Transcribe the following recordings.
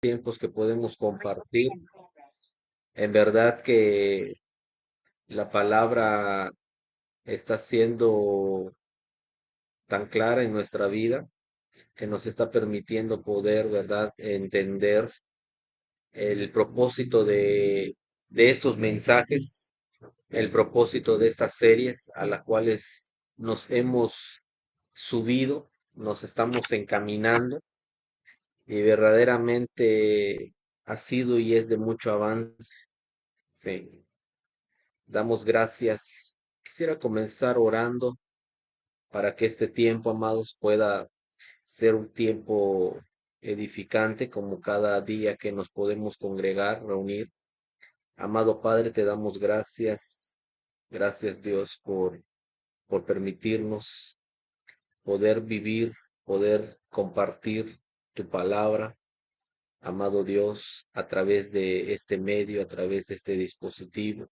tiempos que podemos compartir. En verdad que la palabra está siendo tan clara en nuestra vida que nos está permitiendo poder, ¿verdad?, entender el propósito de estos mensajes, el propósito de estas series a las cuales nos hemos subido, nos estamos encaminando y verdaderamente ha sido y es de mucho avance. Sí. Damos gracias. Quisiera comenzar orando para que este tiempo, amados, pueda ser un tiempo edificante como cada día que nos podemos congregar, reunir. Amado Padre, te damos gracias. Gracias, Dios, por permitirnos poder vivir, poder compartir tu palabra. Amado Dios, a través de este medio, a través de este dispositivo.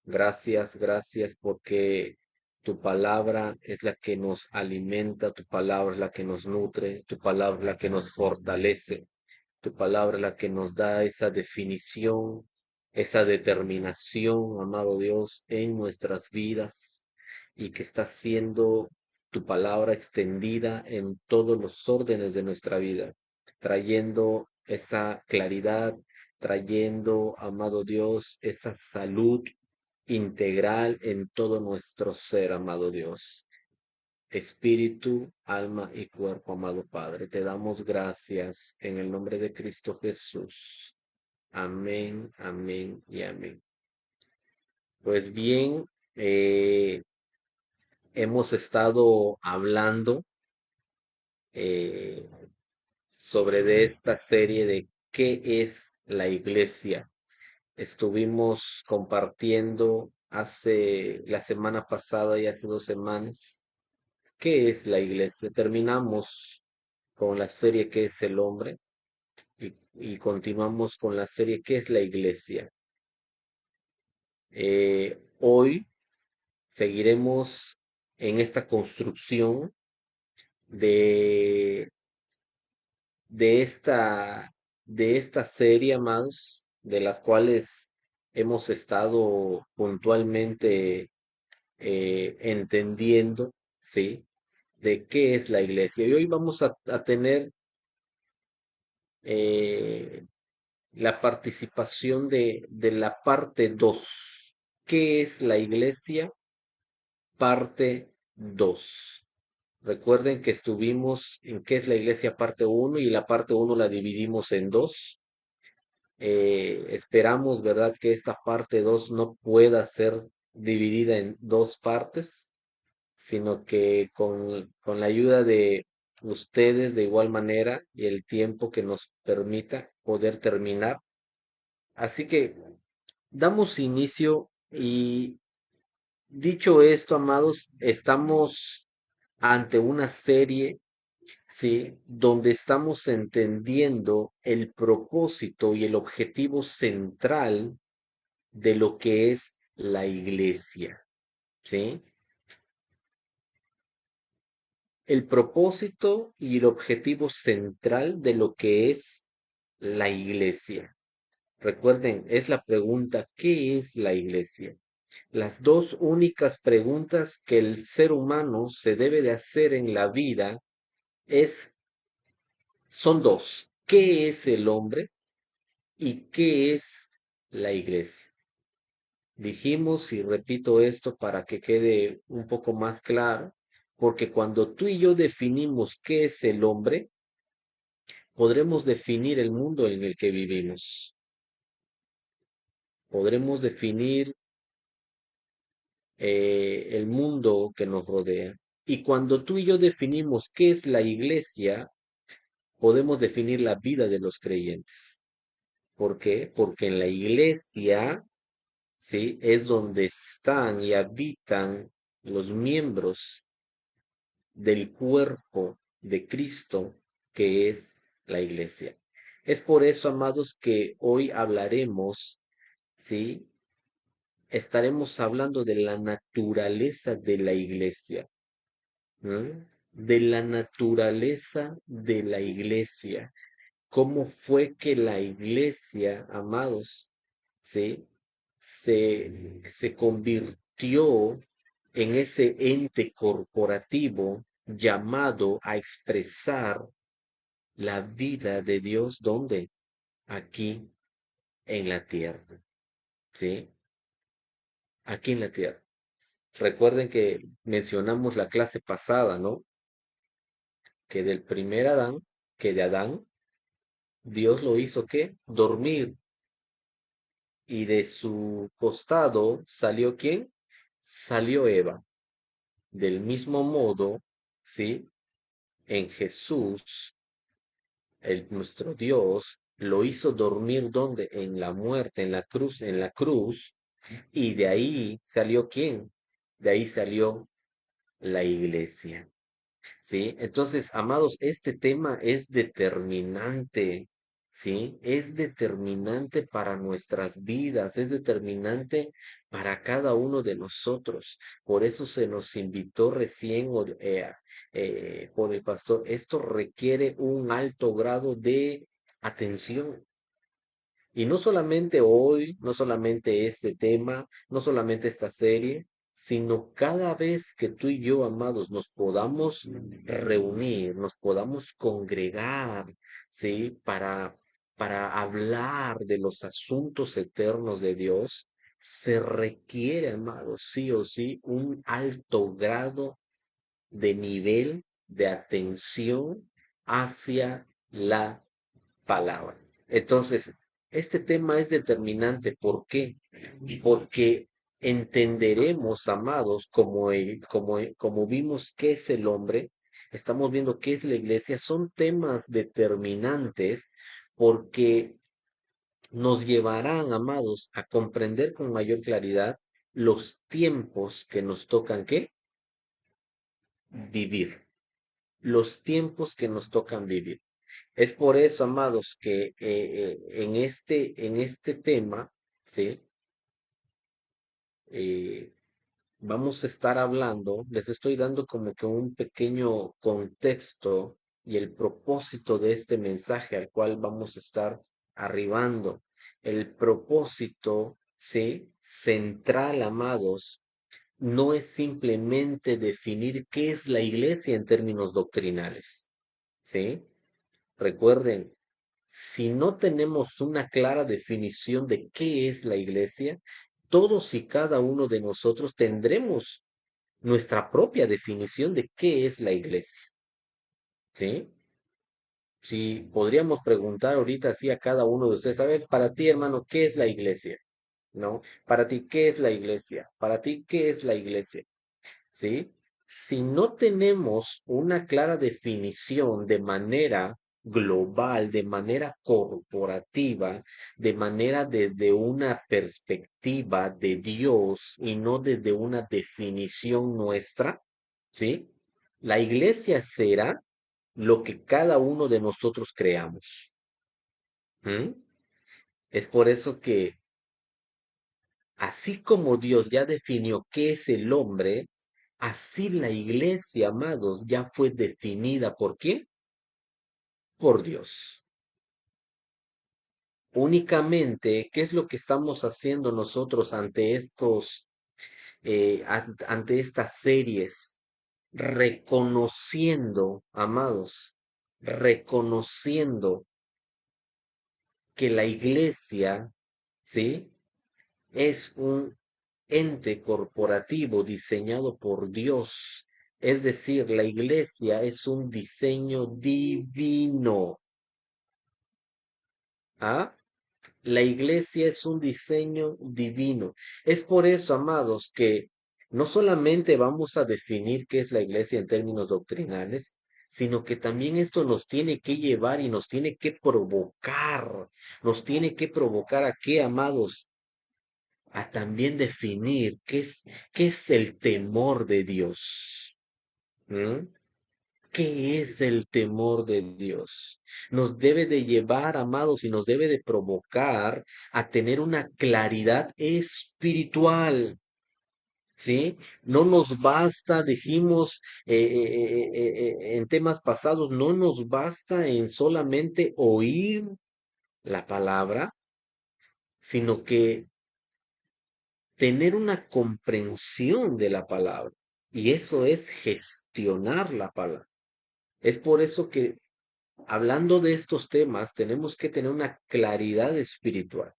Gracias, gracias porque tu palabra es la que nos alimenta, tu palabra es la que nos nutre, tu palabra es la que nos fortalece, tu palabra es la que nos da esa definición, esa determinación, amado Dios, en nuestras vidas y que está siendo tu palabra extendida en todos los órdenes de nuestra vida, trayendo esa claridad, trayendo, amado Dios, esa salud integral en todo nuestro ser, amado Dios. Espíritu, alma y cuerpo, amado Padre, te damos gracias en el nombre de Cristo Jesús. Amén, amén y amén. Pues bien, hemos estado hablando eh, sobre de esta serie de qué es la iglesia. Estuvimos compartiendo hace la semana pasada y hace 2 semanas. ¿Qué es la iglesia? Terminamos con la serie ¿Qué es el hombre? Y continuamos con la serie ¿Qué es la iglesia? Hoy seguiremos en esta construcción de, de esta, de esta serie, amados, de las cuales hemos estado puntualmente entendiendo, ¿sí? De qué es la iglesia. Y hoy vamos a tener eh, la participación de la parte 2. ¿Qué es la iglesia? Parte 2. Recuerden que estuvimos en qué es la iglesia parte uno y la parte uno la dividimos en dos. Esperamos, ¿verdad?, que esta parte 2 no pueda ser dividida en dos partes, sino que con la ayuda de ustedes de igual manera y el tiempo que nos permita poder terminar. Así que damos inicio y dicho esto, amados, estamos ante una serie, ¿sí?, donde estamos entendiendo el propósito y el objetivo central de lo que es la iglesia, ¿sí? El propósito y el objetivo central de lo que es la iglesia. Recuerden, es la pregunta, ¿qué es la iglesia? Las dos únicas preguntas que el ser humano se debe de hacer en la vida es, son dos. ¿Qué es el hombre y qué es la iglesia? Dijimos, y repito esto para que quede un poco más claro, porque cuando tú y yo definimos qué es el hombre, podremos definir el mundo en el que vivimos. Podremos definir el mundo que nos rodea. Y cuando tú y yo definimos qué es la iglesia, podemos definir la vida de los creyentes. ¿Por qué? Porque en la iglesia, ¿sí?, es donde están y habitan los miembros del cuerpo de Cristo, que es la iglesia. Es por eso, amados, que hoy hablaremos, ¿sí? Estaremos hablando de la naturaleza de la iglesia, ¿no? De la naturaleza de la iglesia. cómo fue que la iglesia, amados, ¿sí? Se convirtió en ese ente corporativo llamado a expresar la vida de Dios, ¿dónde? Aquí en la tierra, ¿sí? Aquí en la tierra. Recuerden que mencionamos la clase pasada, ¿no? Que del primer Adán, que de Adán, Dios lo hizo ¿qué? Dormir. Y de su costado salió ¿quién? Salió Eva. Del mismo modo, ¿sí? En Jesús, nuestro Dios, lo hizo dormir ¿dónde? En la muerte, en la cruz, y de ahí salió ¿quién? De ahí salió la iglesia. ¿Sí? Entonces, amados, este tema es determinante, ¿sí? Es determinante para nuestras vidas, es determinante para cada uno de nosotros. Por eso se nos invitó recién por el pastor. Esto requiere un alto grado de atención. Y no solamente hoy, no solamente este tema, no solamente esta serie, sino cada vez que tú y yo, amados, nos podamos reunir, nos podamos congregar, ¿sí? Para hablar de los asuntos eternos de Dios, se requiere, amados, sí o sí, un alto grado de nivel de atención hacia la palabra. Entonces, este tema es determinante. ¿Por qué? Porque entenderemos, amados, como vimos qué es el hombre, estamos viendo qué es la iglesia, son temas determinantes porque nos llevarán, amados, a comprender con mayor claridad los tiempos que nos tocan, ¿qué? Vivir. Los tiempos que nos tocan vivir. Es por eso, amados, que en este tema, ¿sí? Eh, vamos a estar hablando, les estoy dando como que un pequeño contexto y el propósito de este mensaje al cual vamos a estar arribando. El propósito, ¿sí? Central, amados, no es simplemente definir qué es la iglesia en términos doctrinales, ¿sí? Recuerden, si no tenemos una clara definición de qué es la iglesia, todos y cada uno de nosotros tendremos nuestra propia definición de qué es la iglesia, ¿sí? Si podríamos preguntar ahorita así a cada uno de ustedes, a ver, para ti, hermano, ¿qué es la iglesia? ¿No? Para ti, ¿qué es la iglesia? Para ti, ¿qué es la iglesia? ¿Sí? Si no tenemos una clara definición de manera global, de manera corporativa, de manera desde una perspectiva de Dios y no desde una definición nuestra, ¿sí? La iglesia será lo que cada uno de nosotros creamos. ¿M? Es por eso que así como Dios ya definió qué es el hombre, así la iglesia, amados, ya fue definida. ¿Por quién? Por Dios. Únicamente, ¿qué es lo que estamos haciendo nosotros ante ante estas series? Reconociendo, amados, reconociendo que la iglesia, ¿sí? Es un ente corporativo diseñado por Dios. Es decir, la iglesia es un diseño divino. ¿Ah? La iglesia es un diseño divino. Es por eso, amados, que no solamente vamos a definir qué es la iglesia en términos doctrinales, sino que también esto nos tiene que llevar y nos tiene que provocar a qué, amados, a también definir qué es el temor de Dios. ¿Mm? ¿Qué es el temor de Dios? Nos debe de llevar, amados, y nos debe de provocar a tener una claridad espiritual. ¿sí? No nos basta, dijimos en temas pasados, no nos basta en solamente oír la palabra, sino que tener una comprensión de la palabra. Y eso es gestionar la palabra. Es por eso que hablando de estos temas tenemos que tener una claridad espiritual.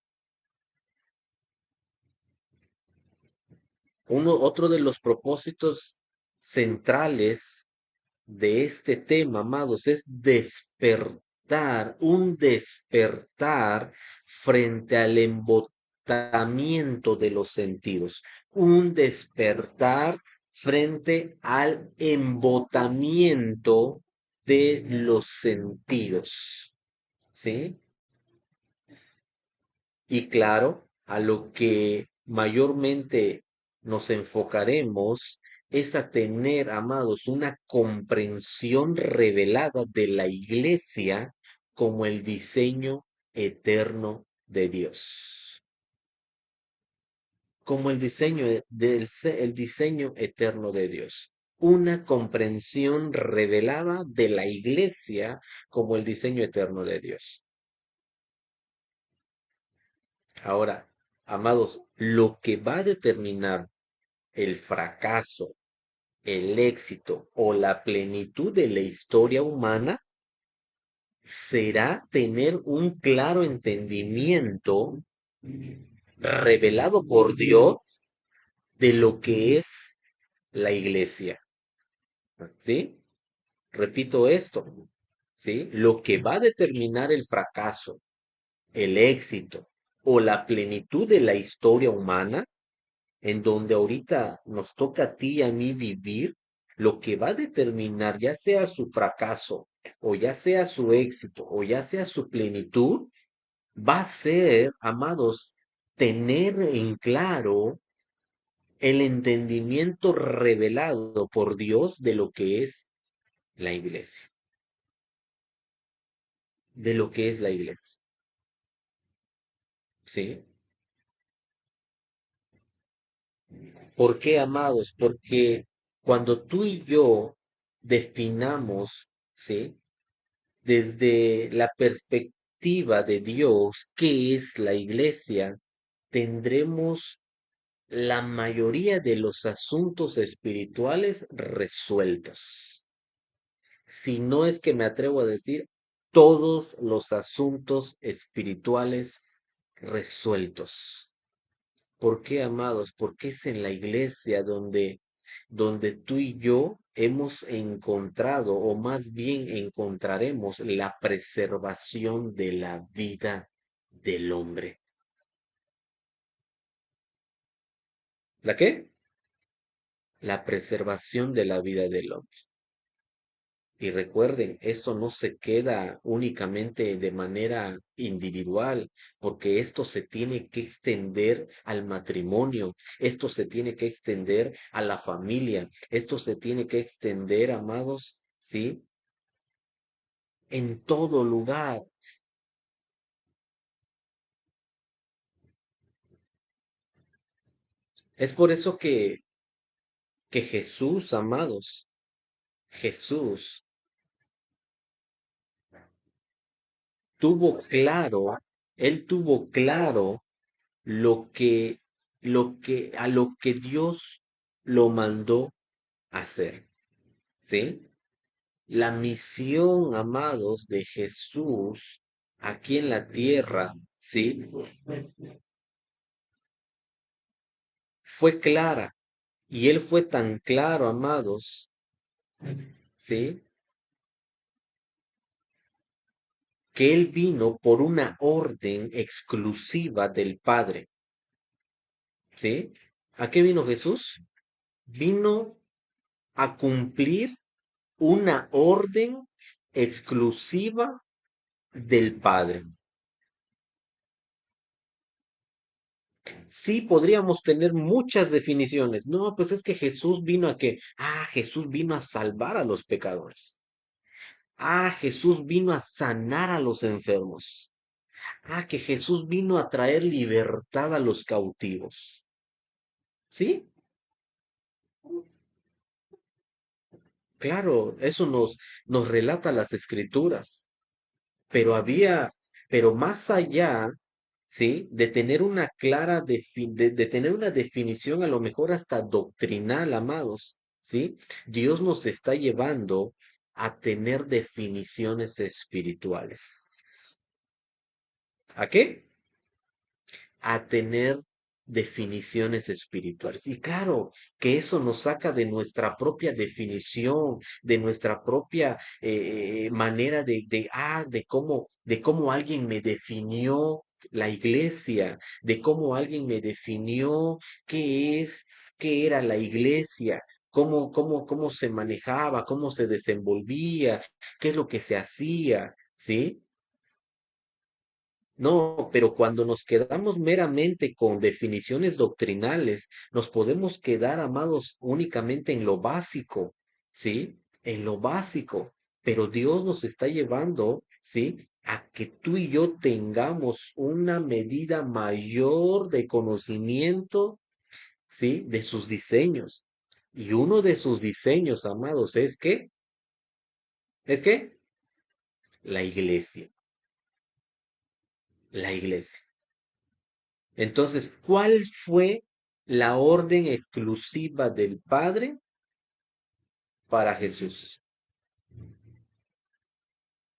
Otro de los propósitos centrales de este tema, amados, es despertar, un despertar frente al embotamiento de los sentidos, un despertar frente al embotamiento de los sentidos, ¿sí? Y claro, a lo que mayormente nos enfocaremos es a tener, amados, una comprensión revelada de la iglesia como el diseño eterno de Dios. Como el diseño el diseño eterno de Dios. Una comprensión revelada de la iglesia como el diseño eterno de Dios. Ahora, amados, lo que va a determinar el fracaso, el éxito o la plenitud de la historia humana será tener un claro entendimiento revelado por Dios de lo que es la iglesia. ¿Sí? Repito esto. ¿Sí? Lo que va a determinar el fracaso, el éxito o la plenitud de la historia humana en donde ahorita nos toca a ti y a mí vivir, lo que va a determinar ya sea su fracaso, o ya sea su éxito, o ya sea su plenitud, va a ser, amados, tener en claro el entendimiento revelado por Dios de lo que es la iglesia, de lo que es la iglesia. ¿Sí? ¿Por qué, amados? Porque cuando tú y yo definamos, ¿sí? Desde la perspectiva de Dios, ¿qué es la iglesia? Tendremos la mayoría de los asuntos espirituales resueltos. Si no es que me atrevo a decir todos los asuntos espirituales resueltos. ¿Por qué, amados? Porque es en la iglesia donde tú y yo hemos encontrado, o más bien encontraremos, la preservación de la vida del hombre. ¿La qué? La preservación de la vida del hombre. Y recuerden, esto no se queda únicamente de manera individual, porque esto se tiene que extender al matrimonio, esto se tiene que extender a la familia, esto se tiene que extender, amados, ¿sí? En todo lugar. Es por eso que Jesús, amados, Jesús tuvo claro, él tuvo claro lo que, a lo que Dios lo mandó hacer, ¿sí? La misión, amados, de Jesús aquí en la tierra, ¿sí? Fue clara. Y él fue tan claro, amados, ¿sí? Que él vino por una orden exclusiva del Padre, ¿sí? ¿A qué vino Jesús? Vino a cumplir una orden exclusiva del Padre. Sí, podríamos tener muchas definiciones. No, pues es que Jesús vino a que, Jesús vino a salvar a los pecadores. Jesús vino a sanar a los enfermos. Que Jesús vino a traer libertad a los cautivos. ¿Sí? Claro, eso nos relata las escrituras. Pero pero más allá, ¿sí? De tener una de tener una definición a lo mejor hasta doctrinal, amados, ¿sí? Dios nos está llevando a tener definiciones espirituales. ¿A qué? A tener definiciones espirituales. Y claro, que eso nos saca de nuestra propia definición, de nuestra propia manera de cómo alguien me definió la iglesia, de cómo alguien me definió qué es, qué era la iglesia. Cómo se manejaba, cómo se desenvolvía, qué es lo que se hacía, ¿sí? No, pero cuando nos quedamos meramente con definiciones doctrinales, nos podemos quedar, amados, únicamente en lo básico, ¿sí? En lo básico. Pero Dios nos está llevando, ¿sí? A que tú y yo tengamos una medida mayor de conocimiento, ¿sí? De sus diseños. Y uno de sus diseños, amados, ¿es qué? La iglesia, la iglesia. Entonces, ¿cuál fue la orden exclusiva del Padre para Jesús?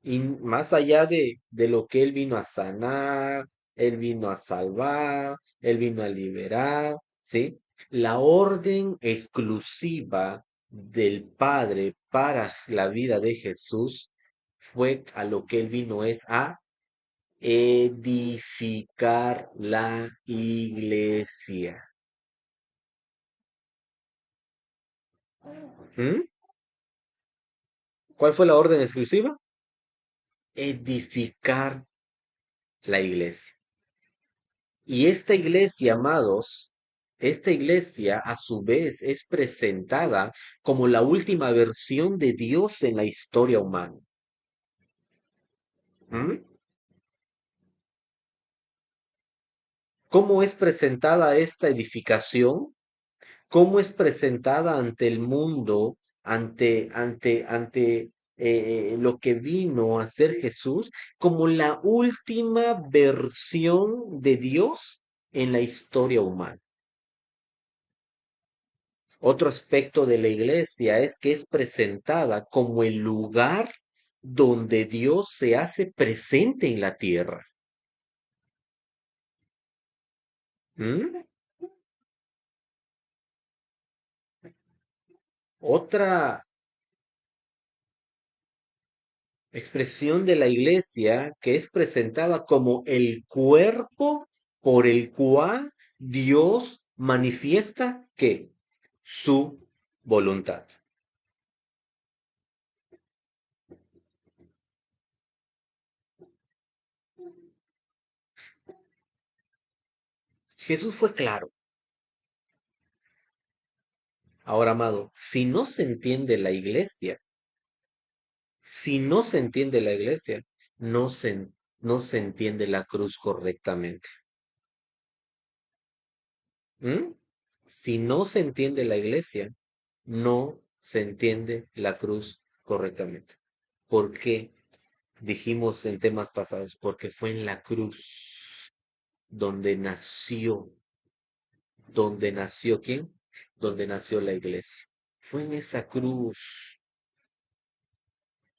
Y más allá de lo que Él vino a sanar, Él vino a salvar, Él vino a liberar, ¿sí? La orden exclusiva del Padre para la vida de Jesús fue a lo que Él vino es a edificar la iglesia. ¿Mm? ¿Cuál fue la orden exclusiva? Edificar la iglesia. Y esta iglesia, amados, esta iglesia a su vez es presentada como la última versión de Dios en la historia humana. ¿Mm? ¿Cómo es presentada esta edificación? ¿Cómo es presentada ante el mundo, ante lo que vino a ser Jesús, como la última versión de Dios en la historia humana? Otro aspecto de la iglesia es que es presentada como el lugar donde Dios se hace presente en la tierra. ¿Mm? Otra expresión de la iglesia que es presentada como el cuerpo por el cual Dios manifiesta que su voluntad. Jesús fue claro. Ahora, amado, si no se entiende la iglesia, si no se entiende la iglesia, no se, no se entiende la cruz correctamente. ¿Mm? Si no se entiende la iglesia, no se entiende la cruz correctamente. ¿Por qué? Dijimos en temas pasados, porque fue en la cruz donde nació ¿quién? Donde nació la iglesia. Fue en esa cruz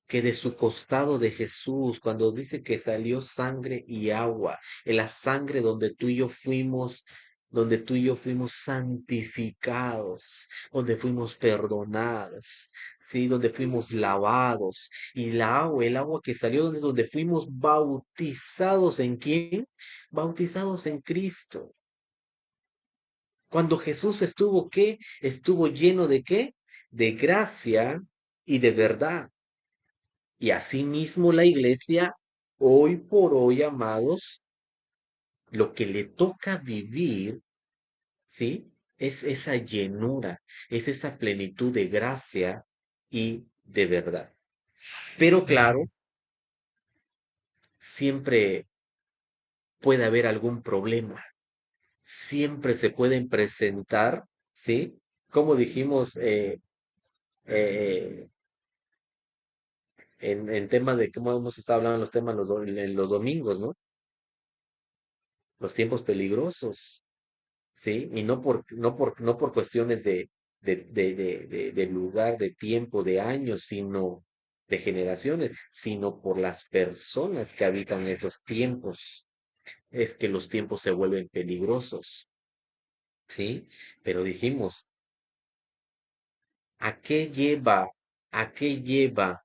que de su costado de Jesús, cuando dice que salió sangre y agua, en la sangre donde tú y yo fuimos santificados, donde fuimos perdonados, sí, donde fuimos lavados, y el agua que salió es donde fuimos bautizados ¿en quién? Bautizados en Cristo. Cuando Jesús estuvo, ¿qué? Estuvo lleno de ¿qué? De gracia y de verdad. Y asimismo la iglesia, hoy por hoy, amados, lo que le toca vivir, ¿sí? Es esa llenura, es esa plenitud de gracia y de verdad. Pero claro, siempre puede haber algún problema, siempre se pueden presentar, ¿sí? Como dijimos, eh, en temas de cómo hemos estado hablando en los temas en los domingos, ¿no? Los tiempos peligrosos, ¿sí? Y no por cuestiones de lugar, de tiempo, de años, sino de generaciones, sino por las personas que habitan esos tiempos. Es que los tiempos se vuelven peligrosos, ¿sí? Pero dijimos, ¿a qué lleva? ¿A qué lleva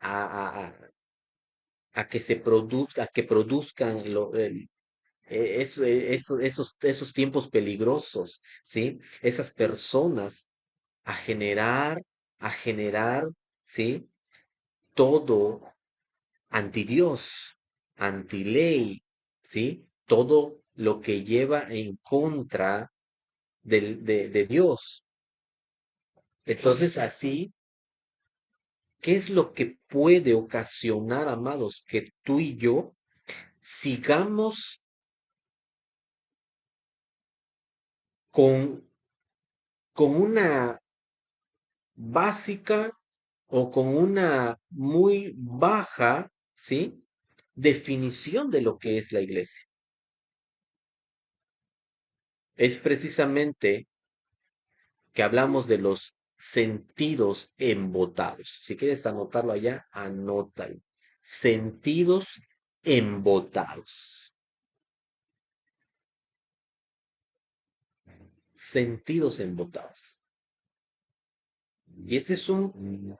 a que se produzca, a que produzcan esos tiempos peligrosos, ¿sí? Esas personas a generar, ¿sí? Todo anti Dios, anti ley, ¿sí? Todo lo que lleva en contra de Dios. Entonces, así, ¿qué es lo que puede ocasionar, amados, que tú y yo sigamos con, con una básica o con una muy baja, ¿sí? Definición de lo que es la iglesia? Es precisamente que hablamos de los sentidos embotados. Si quieres anotarlo allá, anótalo. Sentidos embotados. Sentidos embotados. Y este es un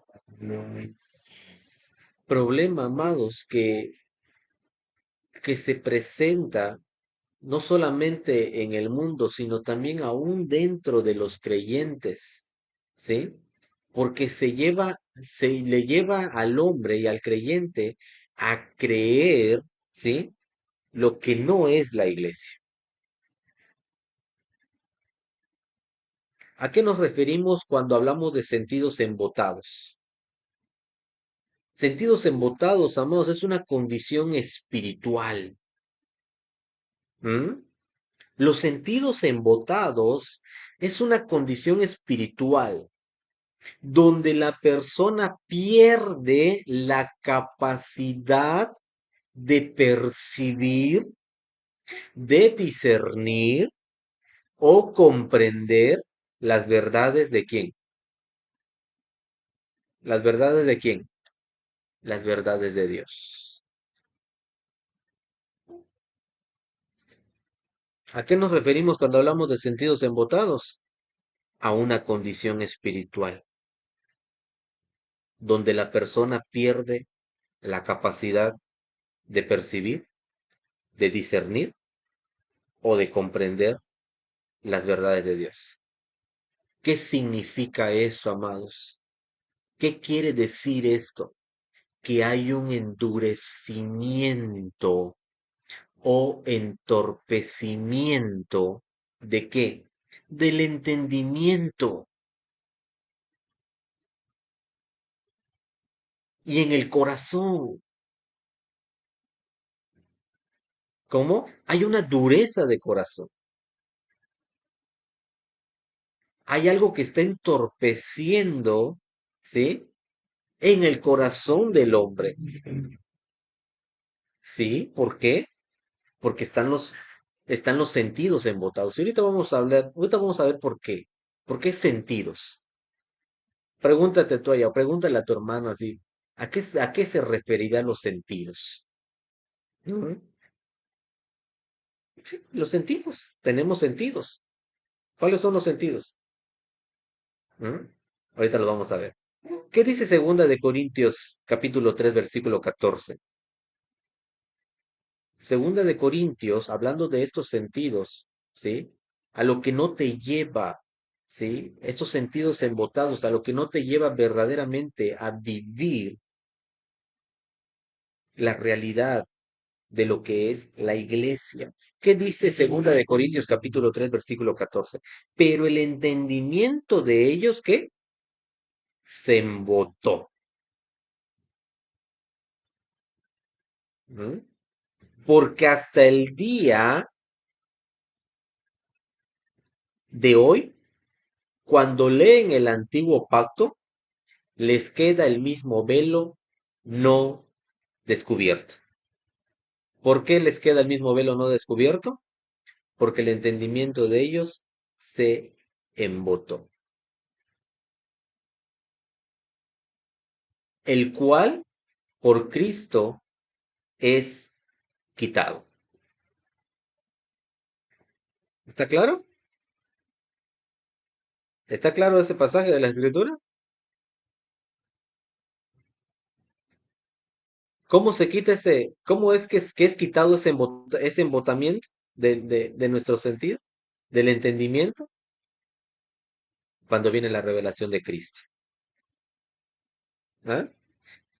problema, amados, que se presenta no solamente en el mundo, sino también aún dentro de los creyentes, ¿sí? Porque se le lleva al hombre y al creyente a creer, ¿sí? Lo que no es la iglesia. ¿A qué nos referimos cuando hablamos de sentidos embotados? Sentidos embotados, amados, es una condición espiritual. ¿M? Los sentidos embotados es una condición espiritual donde la persona pierde la capacidad de percibir, de discernir o comprender las verdades de quién. ¿Las verdades de quién? Las verdades de Dios. ¿A qué nos referimos cuando hablamos de sentidos embotados? A una condición espiritual, donde la persona pierde la capacidad de percibir, de discernir o de comprender las verdades de Dios. ¿Qué significa eso, amados? ¿Qué quiere decir esto? Que hay un endurecimiento o entorpecimiento ¿de qué? Del entendimiento y en el corazón. ¿Cómo? Hay una dureza de corazón. Hay algo que está entorpeciendo, ¿sí? En el corazón del hombre. ¿Sí? ¿Por qué? Porque están los sentidos embotados. Y ahorita vamos a ver por qué. ¿Por qué sentidos? Pregúntate tú allá, o pregúntale a tu hermano así, a qué se referirán los sentidos? Ujú. Sí, los sentidos. Tenemos sentidos. ¿Cuáles son los sentidos? ¿Mm? Ahorita lo vamos a ver. ¿Qué dice Segunda de Corintios, capítulo 3 versículo 14? Segunda de Corintios, hablando de estos sentidos, ¿sí? A lo que no te lleva, ¿sí? Estos sentidos embotados, a lo que no te lleva verdaderamente a vivir la realidad de lo que es la iglesia. ¿Qué dice Segunda de Corintios capítulo 3 versículo 14? Pero el entendimiento de ellos, ¿qué? Se embotó. ¿Mm? Porque hasta el día de hoy, cuando leen el antiguo pacto, les queda el mismo velo no descubierto. ¿Por qué les queda el mismo velo no descubierto? Porque el entendimiento de ellos se embotó, el cual por Cristo es quitado. ¿Está claro? ¿Está claro ese pasaje de la Escritura? ¿Cómo se quita cómo es quitado ese embotamiento de nuestro sentido, del entendimiento, cuando viene la revelación de Cristo? ¿Ah?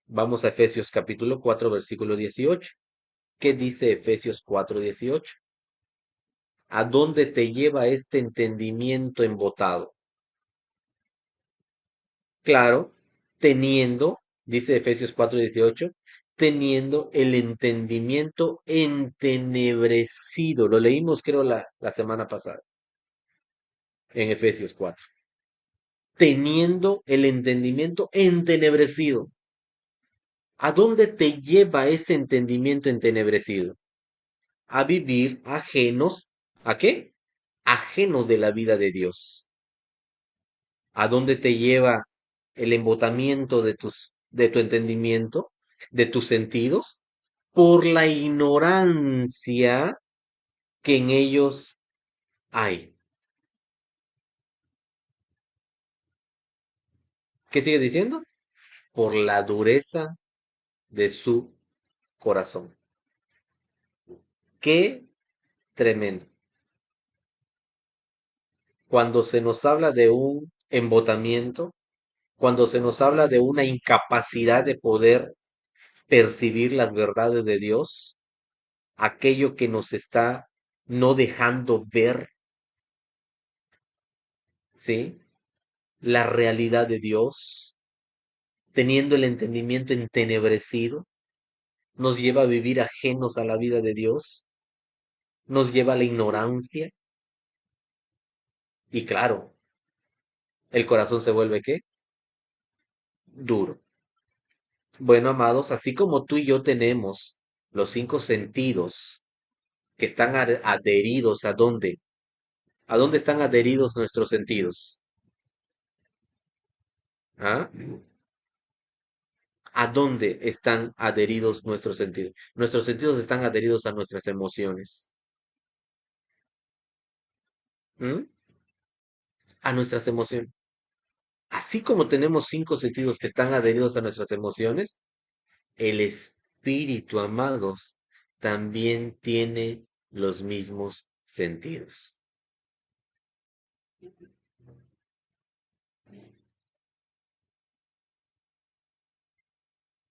Vamos a Efesios capítulo 4 versículo 18. ¿Qué dice Efesios 4 18? ¿A dónde te lleva este entendimiento embotado? Claro, teniendo, dice Efesios 4 18, teniendo el entendimiento entenebrecido. Lo leímos creo la semana pasada en Efesios 4. Teniendo el entendimiento entenebrecido. ¿A dónde te lleva ese entendimiento entenebrecido? A vivir ajenos, ¿a qué? Ajenos de la vida de Dios. ¿A dónde te lleva el embotamiento de tu entendimiento, de tus sentidos? Por la ignorancia que en ellos hay. ¿Qué sigue diciendo? Por la dureza de su corazón. Qué tremendo. Cuando se nos habla de un embotamiento, cuando se nos habla de una incapacidad de poder percibir las verdades de Dios, aquello que nos está no dejando ver, ¿sí? La realidad de Dios, teniendo el entendimiento entenebrecido, nos lleva a vivir ajenos a la vida de Dios, nos lleva a la ignorancia y claro, el corazón se vuelve ¿qué? Duro. Bueno, amados, así como tú y yo tenemos los cinco sentidos que están adheridos ¿a dónde? ¿A dónde están adheridos nuestros sentidos? ¿Ah? ¿A dónde están adheridos nuestros sentidos? Nuestros sentidos están adheridos a nuestras emociones. ¿Mm? A nuestras emociones. Así como tenemos cinco sentidos que están adheridos a nuestras emociones, el espíritu, amados, también tiene los mismos sentidos.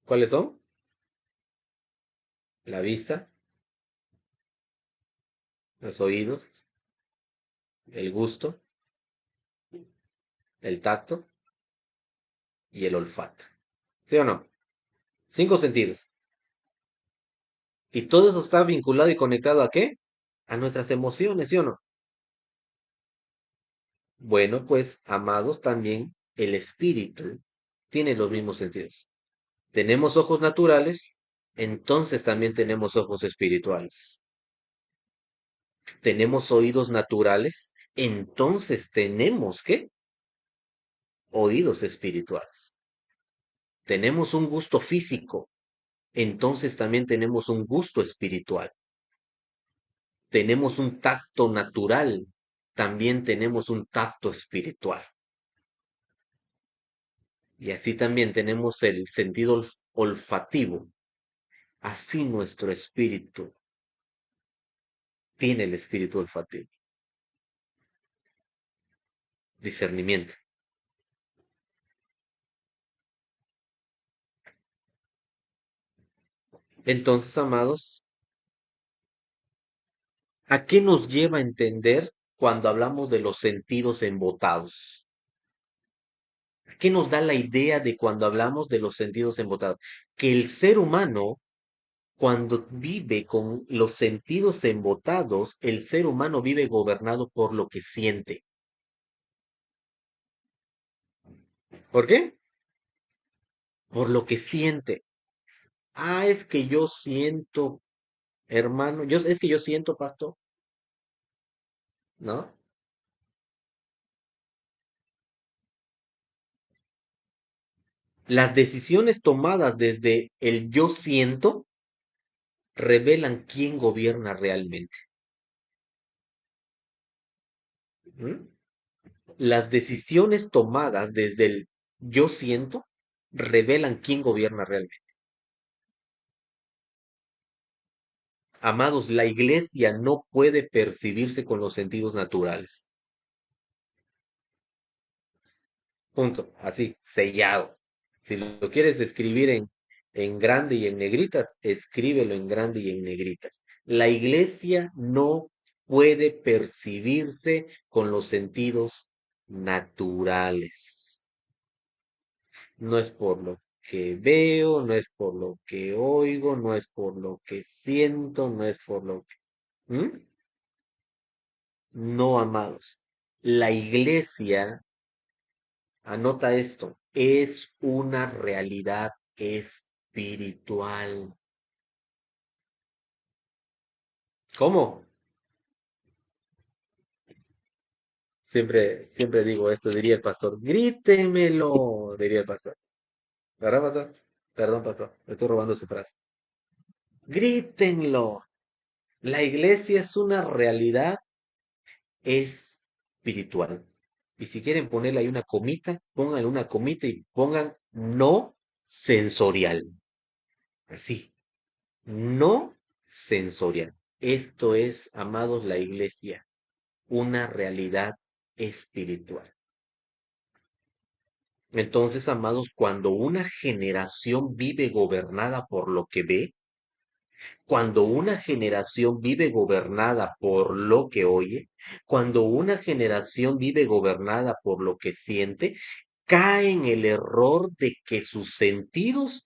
¿Cuáles son? La vista, los oídos, el gusto, el tacto y el olfato. ¿Sí o no? Cinco sentidos. Y todo eso está vinculado y conectado ¿a qué? A nuestras emociones, ¿sí o no? Bueno, pues, amados, también el espíritu tiene los mismos sentidos. Tenemos ojos naturales, entonces también tenemos ojos espirituales. Tenemos oídos naturales, entonces tenemos ¿qué? Oídos espirituales. Tenemos un gusto físico, entonces también tenemos un gusto espiritual. Tenemos un tacto natural, también tenemos un tacto espiritual. Y así también tenemos el sentido olfativo. Así nuestro espíritu tiene el espíritu olfativo. Discernimiento. Entonces, amados, ¿a qué nos lleva a entender cuando hablamos de los sentidos embotados? ¿Qué nos da la idea de cuando hablamos de los sentidos embotados? Que el ser humano, cuando vive con los sentidos embotados, el ser humano vive gobernado por lo que siente. ¿Por qué? por lo que siente. Ah, es que yo siento, hermano, es que yo siento, pastor, ¿no? Las decisiones tomadas desde el yo siento revelan quién gobierna realmente. ¿Mm? Las decisiones tomadas desde el yo siento revelan quién gobierna realmente. Amados, la iglesia no puede percibirse con los sentidos naturales. Punto. Así, sellado. Si lo quieres escribir en grande y en negritas, escríbelo en grande y en negritas. La iglesia no puede percibirse con los sentidos naturales. No es por lo que veo, no es por lo que oigo, no es por lo que siento, no es por lo que... ¿Mm? No, amados. La iglesia, anota esto, es una realidad espiritual. ¿Cómo? Siempre digo esto, diría el pastor, grítemelo, diría el pastor. ¿Verdad, pastor? Perdón, pastor, me estoy robando su frase. Grítenlo. La iglesia es una realidad espiritual. Y si quieren ponerle ahí una comita, pongan una comita y pongan no sensorial. Así, no sensorial. Esto es, amados, la iglesia, una realidad espiritual. Entonces, amados, cuando una generación vive gobernada por lo que ve, cuando una generación vive gobernada por lo que oye, cuando una generación vive gobernada por lo que siente, cae en el error de que sus sentidos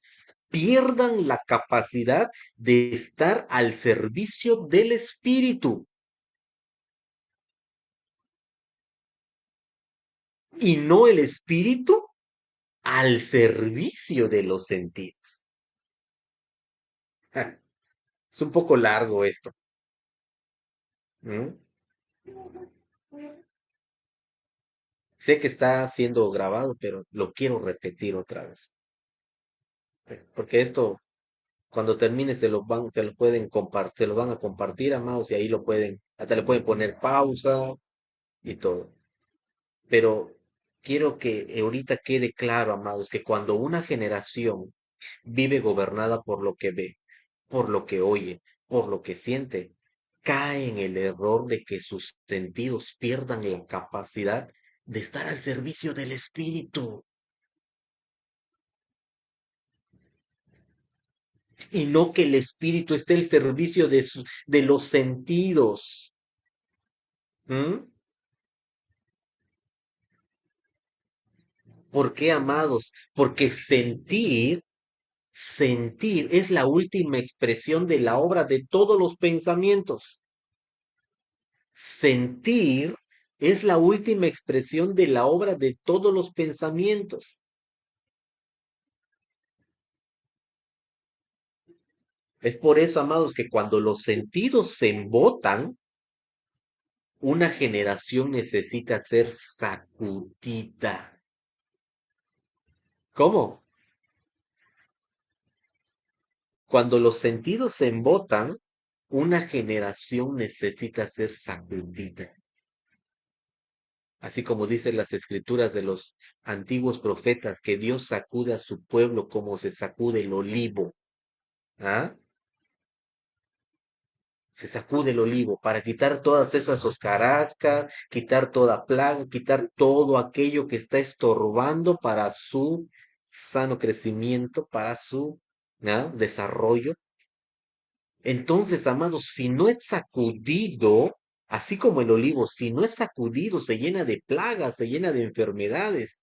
pierdan la capacidad de estar al servicio del espíritu y no el espíritu al servicio de los sentidos. Ja, es un poco largo esto. ¿Mm? Sé que está siendo grabado, pero lo quiero repetir otra vez. Porque esto, cuando termine, se lo pueden compartir, se lo van a compartir, amados, y ahí lo pueden, hasta le pueden poner pausa y todo. Pero quiero que ahorita quede claro, amados, que cuando una generación vive gobernada por lo que ve, por lo que oye, por lo que siente, cae en el error de que sus sentidos pierdan la capacidad de estar al servicio del espíritu y no que el espíritu esté al servicio de los sentidos. ¿Mm? ¿Por qué, amados? Porque sentir es la última expresión de la obra de todos los pensamientos. Sentir es la última expresión de la obra de todos los pensamientos. Es por eso, amados, que cuando los sentidos se embotan, una generación necesita ser sacudida. ¿Cómo? Cuando los sentidos se embotan, una generación necesita ser sacudida. Así como dicen las escrituras de los antiguos profetas, que Dios sacude a su pueblo como se sacude el olivo. ¿Ah? Se sacude el olivo para quitar todas esas hojarascas, quitar toda plaga, quitar todo aquello que está estorbando para su sano crecimiento, para su desarrollo. Entonces, amados, si no es sacudido, así como el olivo, si no es sacudido, se llena de plagas, se llena de enfermedades.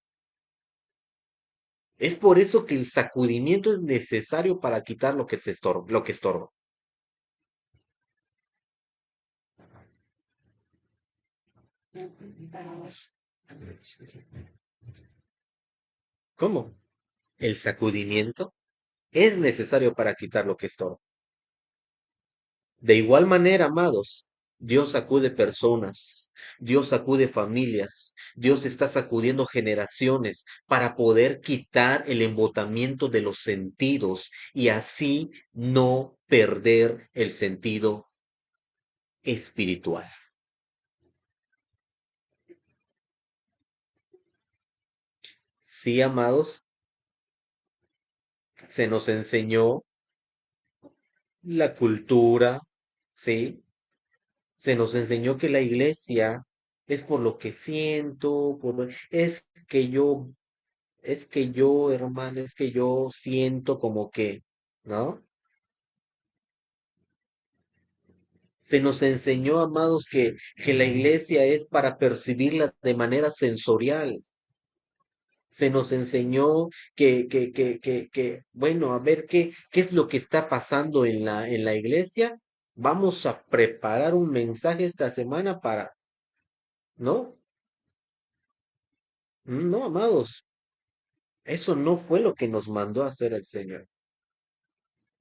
Es por eso que el sacudimiento es necesario para quitar lo que se estorba, lo que estorba. ¿Cómo? el sacudimiento es necesario para quitar lo que estorba. De igual manera, amados, Dios sacude personas, Dios sacude familias, Dios está sacudiendo generaciones para poder quitar el embotamiento de los sentidos y así no perder el sentido espiritual. Sí, amados, se nos enseñó la cultura, sí, se nos enseñó que la iglesia es por lo que siento, es que yo, hermano, es que yo siento como que, ¿no? Se nos enseñó, amados, que la iglesia es para percibirla de manera sensorial. Se nos enseñó bueno, a ver qué es lo que está pasando en la iglesia. Vamos a preparar un mensaje esta semana para, ¿no? No, amados, eso no fue lo que nos mandó a hacer el Señor.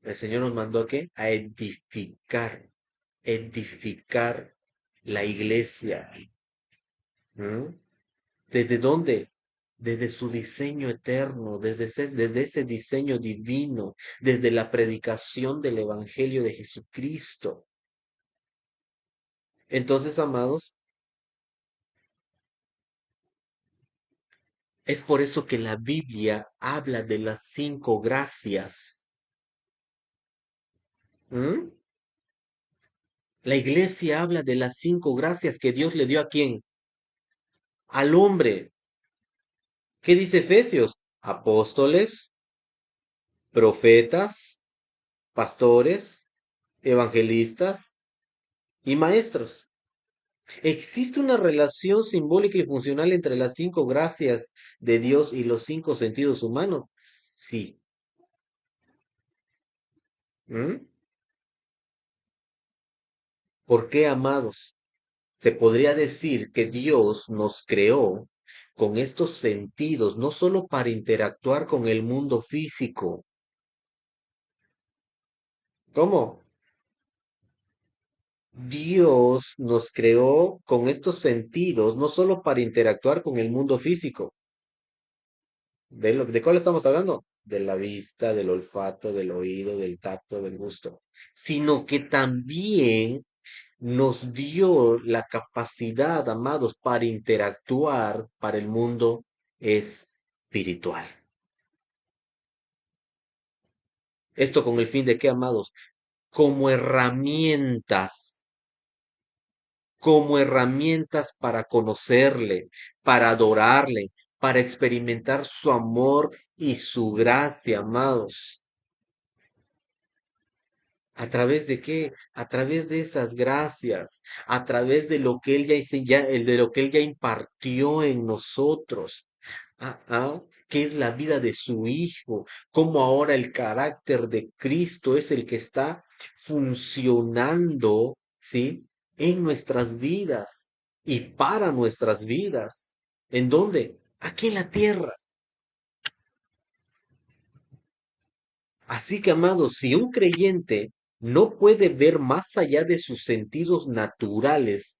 El Señor nos mandó a qué? A edificar, edificar la iglesia. ¿Mm? ¿Desde dónde? Desde su diseño eterno, desde ese diseño divino, desde la predicación del Evangelio de Jesucristo. Entonces, amados, es por eso que la Biblia habla de las cinco gracias. ¿Mm? La iglesia habla de las cinco gracias que Dios le dio a quién? Al hombre. ¿Qué dice Efesios? Apóstoles, profetas, pastores, evangelistas y maestros. ¿Existe una relación simbólica y funcional entre las cinco gracias de Dios y los cinco sentidos humanos? Sí. ¿Mm? ¿Por qué, amados? Se podría decir que Dios nos creó con estos sentidos, no solo para interactuar con el mundo físico. ¿Cómo? Dios nos creó con estos sentidos, no solo para interactuar con el mundo físico. ¿De cuál estamos hablando? De la vista, del olfato, del oído, del tacto, del gusto. Sino que también nos dio la capacidad, amados, para interactuar para el mundo espiritual. Esto con el fin de qué, amados? Como herramientas, como herramientas para conocerle, para adorarle, para experimentar su amor y su gracia, amados. ¿A través de qué? A través de esas gracias, a través de lo que Él de lo que Él ya impartió en nosotros. ¿Qué es la vida de su Hijo? Cómo ahora el carácter de Cristo es el que está funcionando, ¿sí? En nuestras vidas y para nuestras vidas. ¿En dónde? Aquí en la tierra. Así que, amados, si un creyente no puede ver más allá de sus sentidos naturales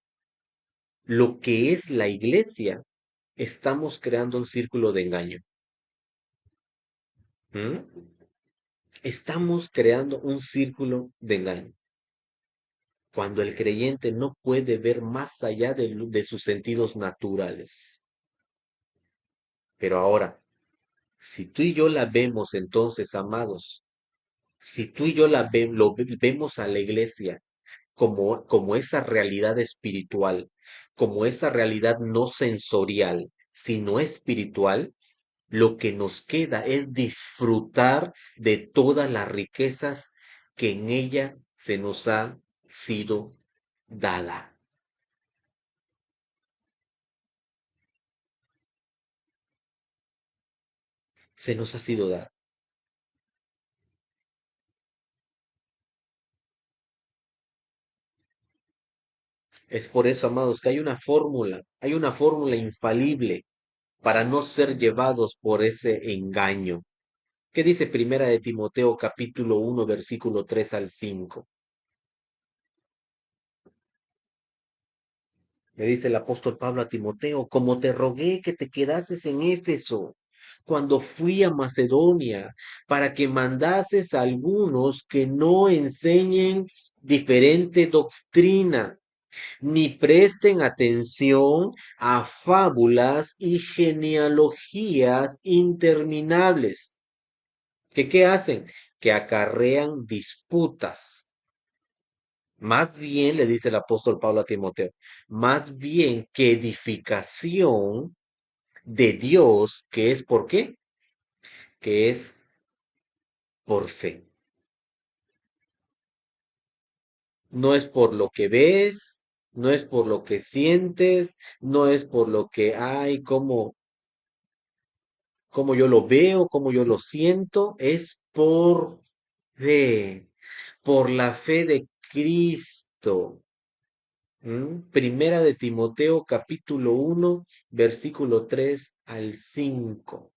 lo que es la iglesia, estamos creando un círculo de engaño. ¿Mm? Estamos creando un círculo de engaño. Cuando el creyente no puede ver más allá de sus sentidos naturales. Pero ahora, si tú y yo la vemos entonces, amados, si tú y yo vemos a la iglesia como esa realidad espiritual, como esa realidad no sensorial, sino espiritual, lo que nos queda es disfrutar de todas las riquezas que en ella se nos ha sido dada. Se nos ha sido dada. Es por eso, amados, que hay una fórmula infalible para no ser llevados por ese engaño. ¿Qué dice Primera de Timoteo capítulo 1 versículo 3 al 5? Le dice el apóstol Pablo a Timoteo, como te rogué que te quedases en Éfeso cuando fui a Macedonia, para que mandases a algunos que no enseñen diferente doctrina, ni presten atención a fábulas y genealogías interminables. ¿Que qué hacen? Que acarrean disputas. Más bien, le dice el apóstol Pablo a Timoteo, más bien que edificación de Dios, que es por qué, que es por fe. No es por lo que ves, no es por lo que sientes, no es por lo que hay, como yo lo veo, como yo lo siento, es por fe, por la fe de Cristo. Primera de Timoteo capítulo 1 versículo 3 al 5.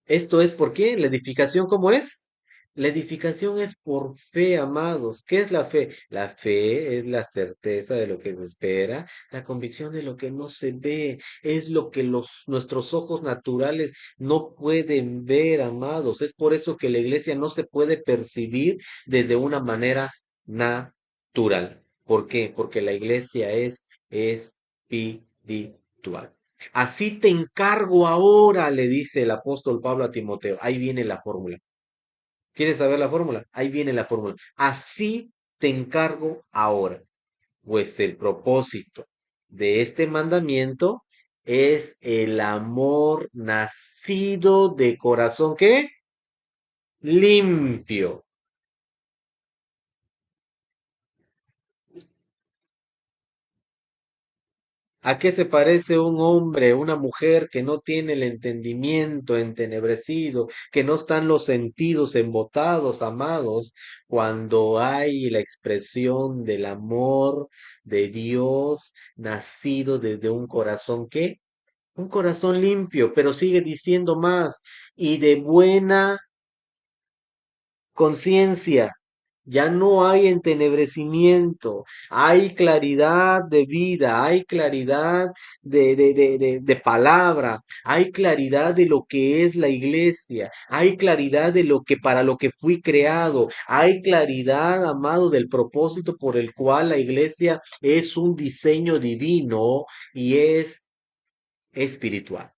Esto es por qué, la edificación, ¿cómo es? La edificación es por fe, amados. ¿Qué es la fe? La fe es la certeza de lo que se espera, la convicción de lo que no se ve, es lo que nuestros ojos naturales no pueden ver, amados. Es por eso que la iglesia no se puede percibir desde una manera natural. ¿Por qué? Porque la iglesia es espiritual. Así te encargo ahora, le dice el apóstol Pablo a Timoteo. Ahí viene la fórmula. ¿Quieres saber la fórmula? Ahí viene la fórmula. Así te encargo ahora. Pues el propósito de este mandamiento es el amor nacido de corazón, ¿qué? Limpio. ¿A qué se parece un hombre, una mujer que no tiene el entendimiento entenebrecido, que no están los sentidos embotados, amados, cuando hay la expresión del amor de Dios nacido desde un corazón que, un corazón limpio, pero sigue diciendo más, y de buena conciencia? Ya no hay entenebrecimiento, hay claridad de vida, hay claridad de palabra, hay claridad de lo que es la iglesia, hay claridad de lo que para lo que fui creado, hay claridad, amado, del propósito por el cual la iglesia es un diseño divino y es espiritual.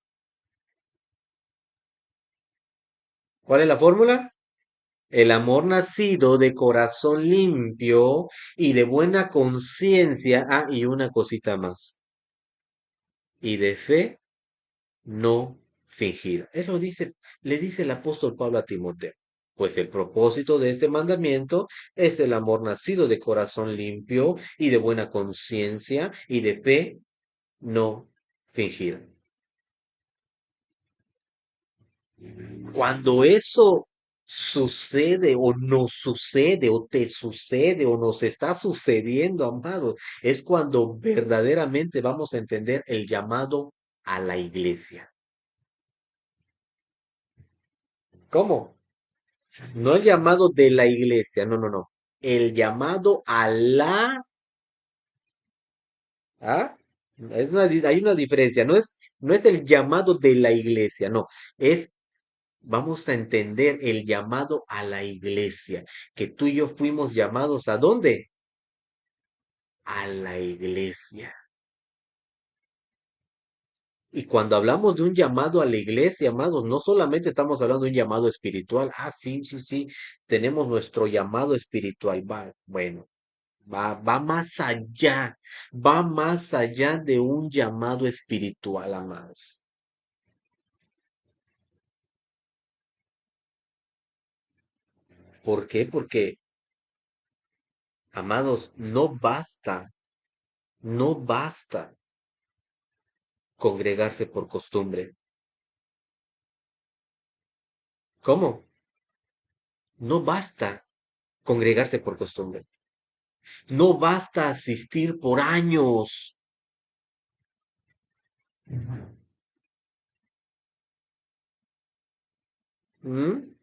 ¿Cuál es la fórmula? El amor nacido de corazón limpio y de buena conciencia. Ah, y una cosita más. Y de fe no fingida. Eso dice, le dice el apóstol Pablo a Timoteo. Pues el propósito de este mandamiento es el amor nacido de corazón limpio y de buena conciencia y de fe no fingida. Cuando eso sucede o nos sucede o te sucede o nos está sucediendo, amado, es cuando verdaderamente vamos a entender el llamado a la iglesia. ¿Cómo? No el llamado de la iglesia, no, no, no. El llamado a la... ¿Ah? Hay una diferencia, no es el llamado de la iglesia, no, es vamos a entender el llamado a la iglesia, que tú y yo fuimos llamados ¿a dónde? A la iglesia. Y cuando hablamos de un llamado a la iglesia, amados, no solamente estamos hablando de un llamado espiritual. Ah, sí, sí, sí, tenemos nuestro llamado espiritual. Va, bueno, va va más allá de un llamado espiritual, amados. ¿Por qué? Porque, amados, no basta congregarse por costumbre. ¿Cómo? No basta congregarse por costumbre. No basta asistir por años. ¿Mm?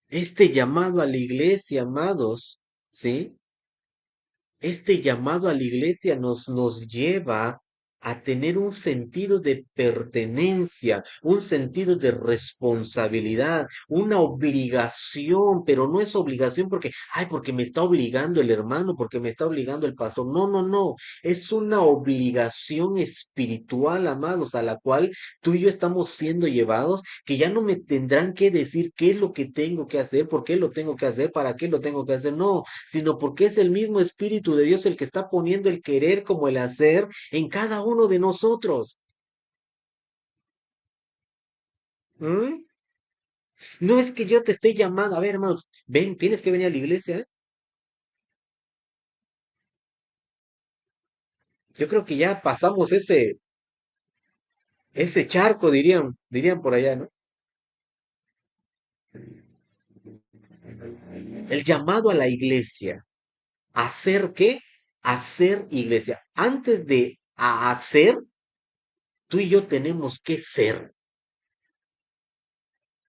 Este llamado a la iglesia, amados, ¿sí? Este llamado a la iglesia nos lleva a tener un sentido de pertenencia, un sentido de responsabilidad, una obligación, pero no es obligación porque, ay, porque me está obligando el hermano, porque me está obligando el pastor. No, no, no. Es una obligación espiritual, amados, a la cual tú y yo estamos siendo llevados, que ya no me tendrán que decir qué es lo que tengo que hacer, por qué lo tengo que hacer, para qué lo tengo que hacer. No, sino porque es el mismo Espíritu de Dios el que está poniendo el querer como el hacer en cada uno de nosotros. ¿Mm? No es que yo te esté llamando, a ver, hermanos, ven, tienes que venir a la iglesia, ¿eh? Yo creo que ya pasamos ese charco, dirían por allá, ¿no? El llamado a la iglesia. ¿Hacer qué? Hacer iglesia. Antes de hacer, tú y yo tenemos que ser.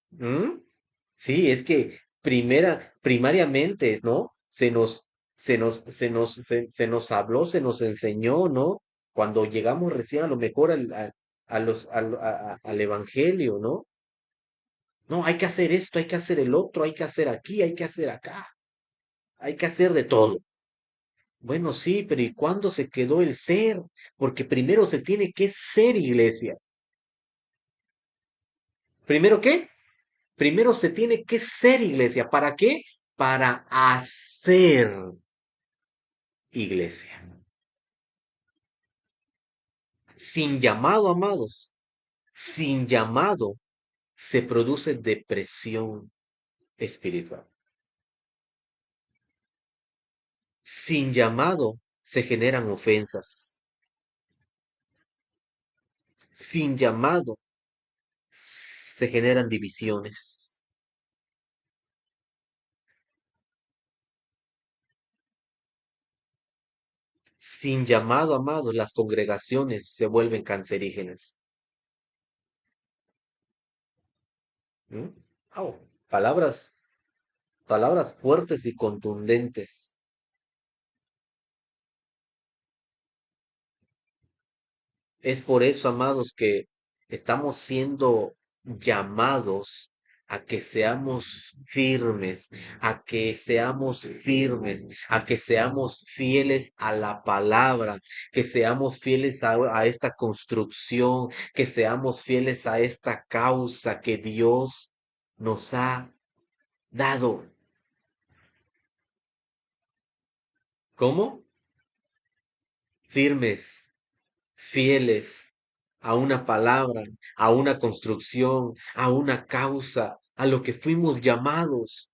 ¿Mm? Sí, es que primariamente, ¿no? Se nos habló, se nos enseñó, ¿no? Cuando llegamos recién a lo mejor a los, al evangelio, ¿no? No, hay que hacer esto, hay que hacer el otro, hay que hacer aquí, hay que hacer acá, hay que hacer de todo. Bueno, sí, pero ¿y cuándo se quedó el ser? Porque primero se tiene que ser iglesia. ¿Primero qué? Primero se tiene que ser iglesia. ¿Para qué? Para hacer iglesia. Sin llamado, amados, sin llamado se produce depresión espiritual. Sin llamado se generan ofensas. Sin llamado se generan divisiones. Sin llamado, amados, las congregaciones se vuelven cancerígenas. ¿Mm? Au, palabras, palabras fuertes y contundentes. Es por eso, amados, que estamos siendo llamados a que seamos firmes, a que seamos firmes, a que seamos fieles a la palabra, que seamos fieles a esta construcción, que seamos fieles a esta causa que Dios nos ha dado. ¿Cómo? Firmes, fieles a una palabra, a una construcción, a una causa, a lo que fuimos llamados.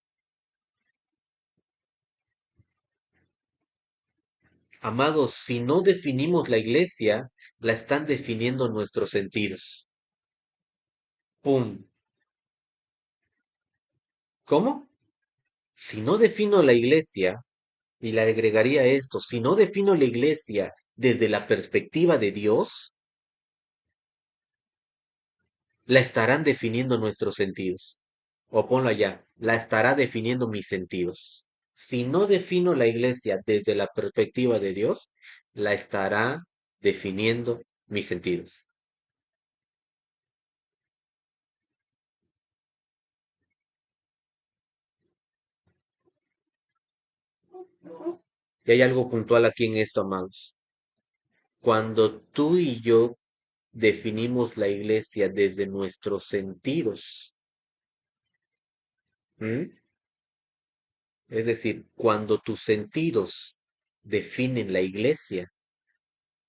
Amados, si no definimos la iglesia, la están definiendo nuestros sentidos. ¡Pum! ¿Cómo? Si no defino la iglesia, y le agregaría esto, si no defino la iglesia desde la perspectiva de Dios, la estarán definiendo nuestros sentidos. O ponlo allá, la estará definiendo mis sentidos. Si no defino la iglesia desde la perspectiva de Dios, la estará definiendo mis sentidos. Y hay algo puntual aquí en esto, amados. Cuando tú y yo definimos la iglesia desde nuestros sentidos, ¿m? Es decir, cuando tus sentidos definen la iglesia,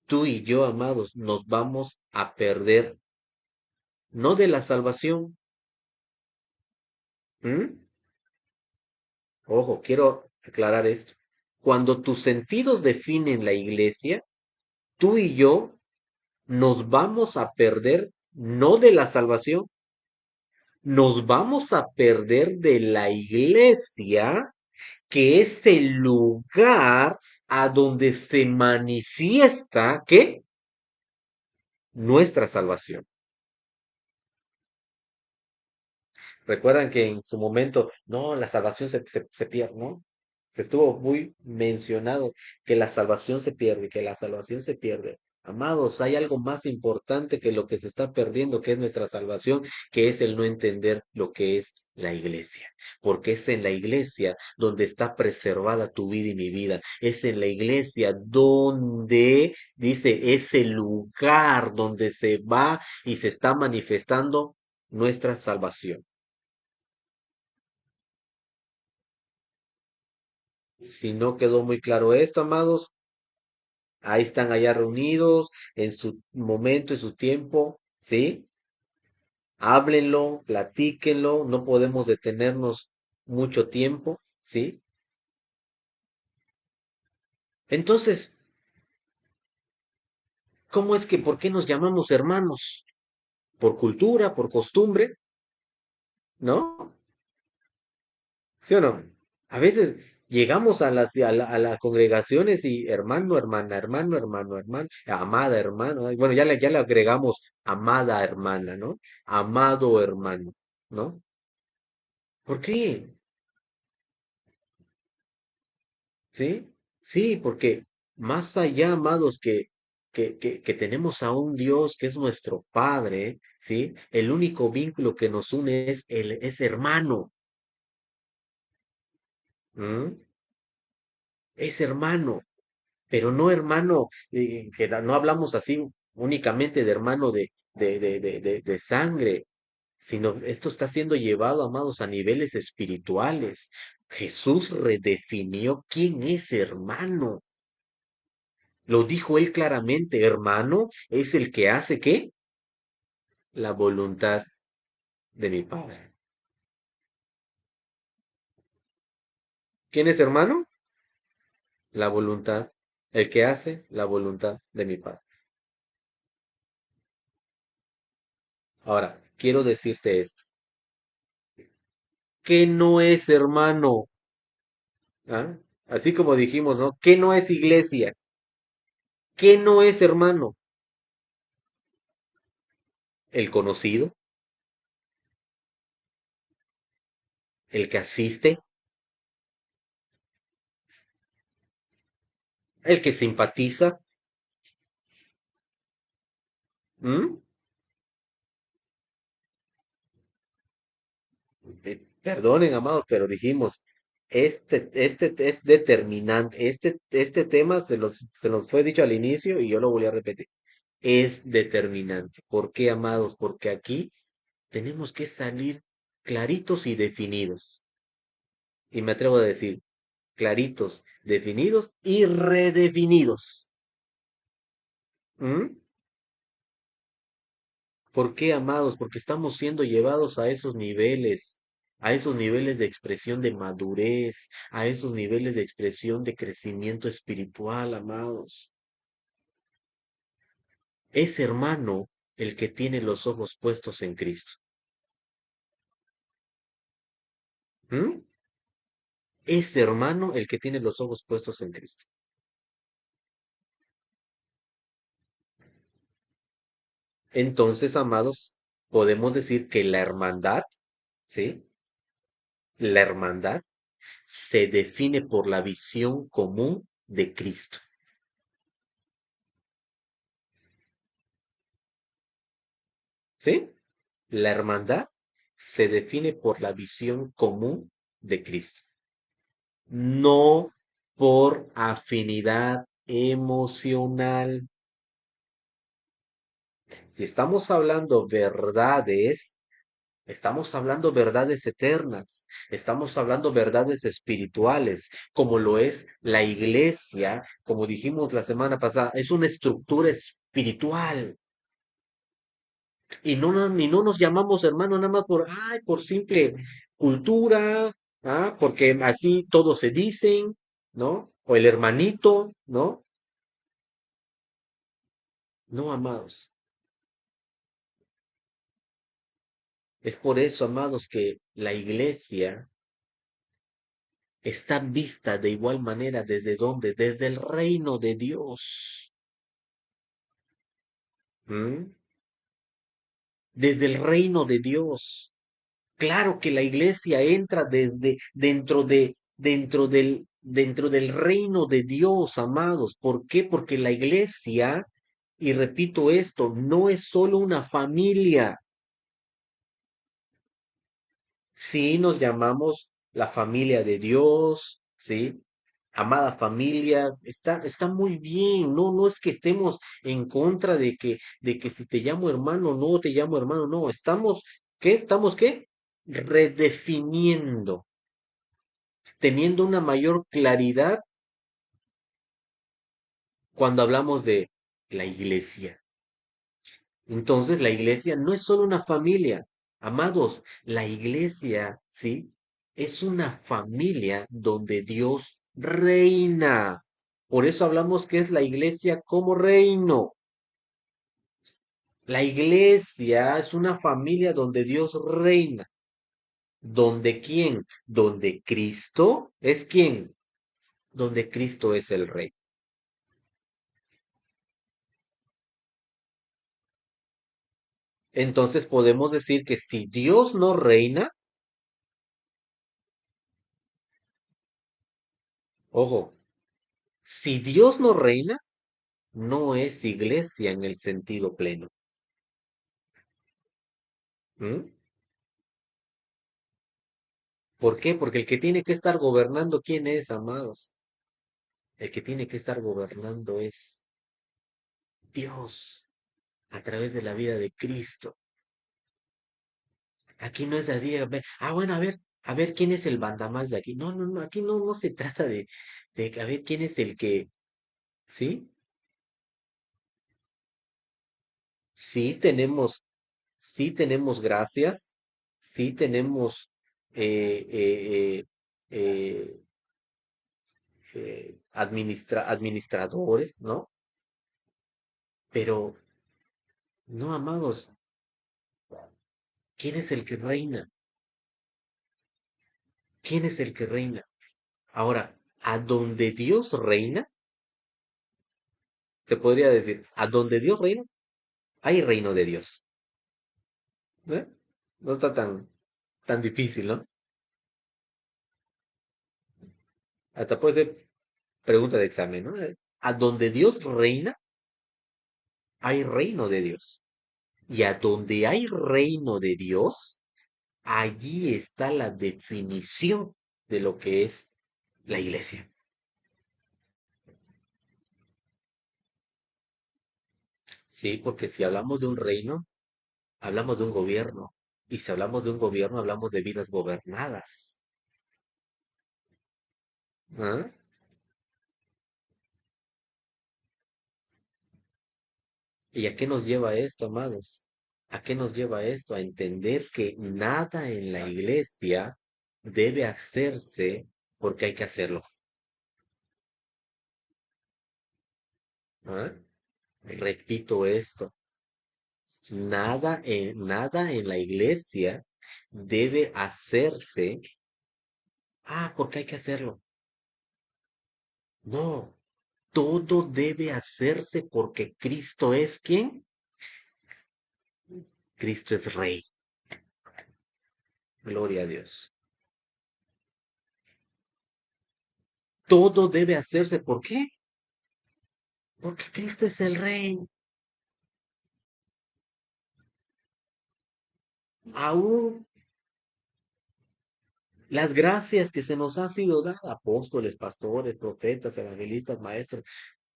tú y yo, amados, nos vamos a perder, no de la salvación. ¿M? Ojo, quiero aclarar esto. Cuando tus sentidos definen la iglesia, tú y yo nos vamos a perder no de la salvación, nos vamos a perder de la iglesia, que es el lugar a donde se manifiesta, ¿qué? Nuestra salvación. Recuerdan que en su momento, no, la salvación se pierde, ¿no? Se estuvo muy mencionado que la salvación se pierde, que la salvación se pierde. Amados, hay algo más importante que lo que se está perdiendo, que es nuestra salvación, que es el no entender lo que es la iglesia. Porque es en la iglesia donde está preservada tu vida y mi vida. Es en la iglesia donde, dice, es el lugar donde se va y se está manifestando nuestra salvación. Si no quedó muy claro esto, amados, ahí están allá reunidos en su momento, en su tiempo, ¿sí? Háblenlo, platíquenlo, no podemos detenernos mucho tiempo, ¿sí? Entonces, ¿cómo es que, por qué nos llamamos hermanos? ¿Por cultura, por costumbre? ¿No? ¿Sí o no? A veces llegamos a las congregaciones y hermano, hermana, hermano, hermano, hermano, amada hermano. Bueno, ya le agregamos amada hermana, ¿no? Amado hermano, ¿no? ¿Por qué? ¿Sí? Sí, porque más allá, amados, que tenemos a un Dios que es nuestro Padre, ¿sí? El único vínculo que nos une es hermano. ¿M? Es hermano. Pero no hermano, no hablamos así únicamente de hermano de sangre, sino esto está siendo llevado, amados, a niveles espirituales. Jesús redefinió quién es hermano. Lo dijo él claramente, hermano es el que hace ¿qué? La voluntad de mi Padre. ¿Quién es hermano? La voluntad. El que hace la voluntad de mi Padre. Ahora, quiero decirte esto. ¿Qué no es hermano? ¿Ah? Así como dijimos, ¿no? ¿Qué no es iglesia? ¿Qué no es hermano? El conocido, el que asiste, el que simpatiza. ¿M? Perdonen, amados, pero dijimos, este es determinante. Este tema se nos fue dicho al inicio y yo lo volví a repetir. Es determinante. ¿Por qué, amados? Porque aquí tenemos que salir claritos y definidos. Y me atrevo a decir, claritos, definidos y redefinidos. ¿Mm? ¿Por qué, amados? Porque estamos siendo llevados a esos niveles de expresión de madurez, a esos niveles de expresión de crecimiento espiritual, amados. Es hermano el que tiene los ojos puestos en Cristo. ¿Mm? Es hermano el que tiene los ojos puestos en Cristo. Entonces, amados, podemos decir que la hermandad, ¿sí? La hermandad se define por la visión común de Cristo. ¿Sí? La hermandad se define por la visión común de Cristo, no por afinidad emocional. Si estamos hablando verdades eternas, estamos hablando verdades espirituales, como lo es la iglesia, como dijimos la semana pasada, es una estructura espiritual. Y ni no nos llamamos hermanos nada más por simple cultura, ¿ah? Porque así todos se dicen, ¿no? O el hermanito, ¿no? No, amados. Es por eso, amados, que la iglesia está vista de igual manera desde dónde, desde el reino de Dios. ¿Mm? Desde el reino de Dios. Claro que la iglesia entra desde dentro del reino de Dios, amados. ¿Por qué? Porque la iglesia, y repito esto, no es solo una familia. Sí, nos llamamos la familia de Dios, ¿sí? Amada familia, está muy bien, no es que estemos en contra de que si te llamo hermano, no te llamo hermano, no, estamos qué? Redefiniendo, teniendo una mayor claridad cuando hablamos de la iglesia. Entonces, la iglesia no es solo una familia. Amados, la iglesia, ¿sí? Es una familia donde Dios reina. Por eso hablamos que es la iglesia como reino. La iglesia es una familia donde Dios reina. ¿Donde quién? Donde Cristo es quién. Donde Cristo es el rey. Entonces podemos decir que si Dios no reina, ojo, si Dios no reina, no es iglesia en el sentido pleno. ¿Mm? ¿Por qué? Porque el que tiene que estar gobernando, ¿quién es, amados? El que tiene que estar gobernando es Dios a través de la vida de Cristo. Aquí no es así, bueno, a ver quién es el mandamás de aquí. No, no, no, aquí no se trata de a ver quién es el que, ¿sí? Sí tenemos, sí tenemos gracias, sí tenemos eh, eh, eh, administradores, ¿no? Pero, no, amados, ¿quién es el que reina? ¿Quién es el que reina? Ahora, a donde Dios reina, se podría decir, a donde Dios reina, hay reino de Dios. ¿Eh? No está tan difícil, ¿no? Hasta puede ser pregunta de examen, ¿no? A donde Dios reina, hay reino de Dios. Y a donde hay reino de Dios, allí está la definición de lo que es la iglesia. Sí, porque si hablamos de un reino, hablamos de un gobierno. Y si hablamos de un gobierno, hablamos de vidas gobernadas. ¿Ah? ¿Y a qué nos lleva esto, amados? ¿A qué nos lleva esto? A entender que nada en la iglesia debe hacerse porque hay que hacerlo. ¿Ah? Repito esto. Nada en la iglesia debe hacerse, porque hay que hacerlo. No, todo debe hacerse porque Cristo es ¿quién? Cristo es Rey. Gloria a Dios. Todo debe hacerse. ¿Por qué? Porque Cristo es el Rey. Aún las gracias que se nos han sido dadas, apóstoles, pastores, profetas, evangelistas, maestros,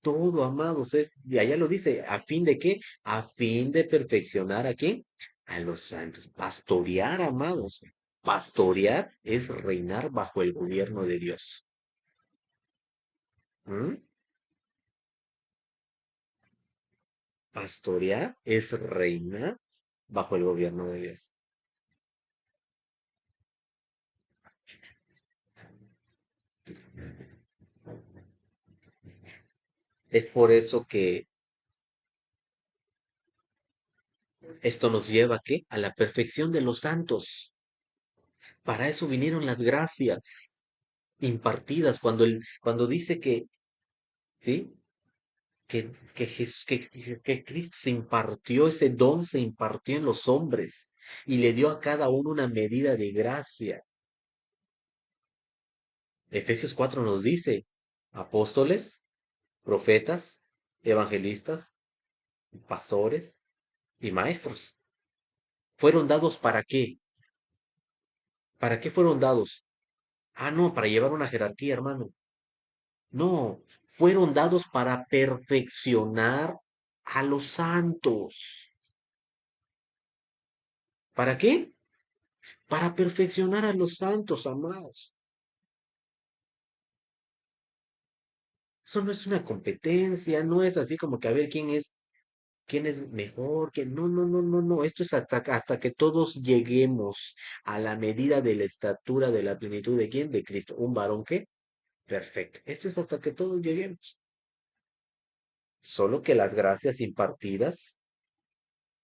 todo, amados, y allá lo dice, ¿a fin de qué? A fin de perfeccionar a quién? A los santos. Pastorear, amados. Pastorear es reinar bajo el gobierno de Dios. ¿Mm? Pastorear es reinar bajo el gobierno de Dios. Es por eso que esto nos lleva ¿a qué? A la perfección de los santos. Para eso vinieron las gracias impartidas cuando dice que, ¿sí? Que Cristo se impartió, ese don se impartió en los hombres. y le dio a cada uno una medida de gracia. Efesios 4 nos dice, apóstoles, profetas, evangelistas, pastores y maestros. ¿Fueron dados para qué? ¿Para qué fueron dados? Ah, no, para llevar una jerarquía, hermano. No, fueron dados para perfeccionar a los santos. ¿Para qué? Para perfeccionar a los santos, amados. Eso no es una competencia, no es así como que a ver quién es mejor, quién no, no, no, no, no. Esto es hasta que todos lleguemos a la medida de la estatura de la plenitud de quién, de Cristo. ¿Un varón qué? Perfecto. Esto es hasta que todos lleguemos. Solo que las gracias impartidas,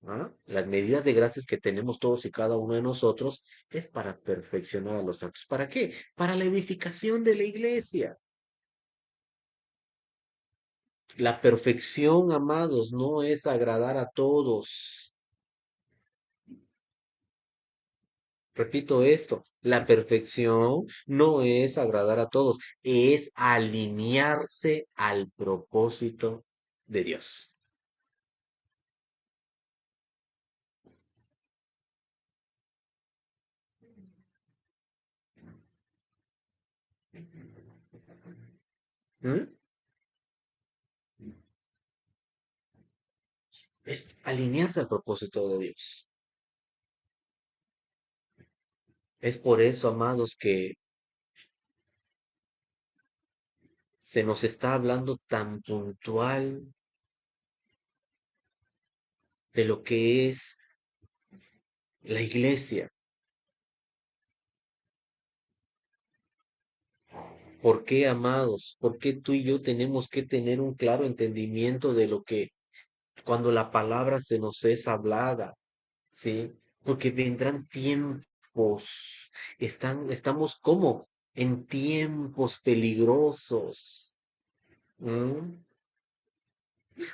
¿ah? Las medidas de gracias que tenemos todos y cada uno de nosotros es para perfeccionar a los santos. ¿Para qué? Para la edificación de la iglesia. La perfección, amados, no es agradar a todos. Repito esto, la perfección no es agradar a todos, es alinearse al propósito de Dios. ¿Mm? Es alinearse al propósito de Dios. Es por eso, amados, que se nos está hablando tan puntual de lo que es la iglesia. ¿Por qué, amados? ¿Por qué tú y yo tenemos que tener un claro entendimiento de lo que cuando la palabra se nos es hablada? ¿Sí? Porque vendrán tiempos, estamos como en tiempos peligrosos. ¿M?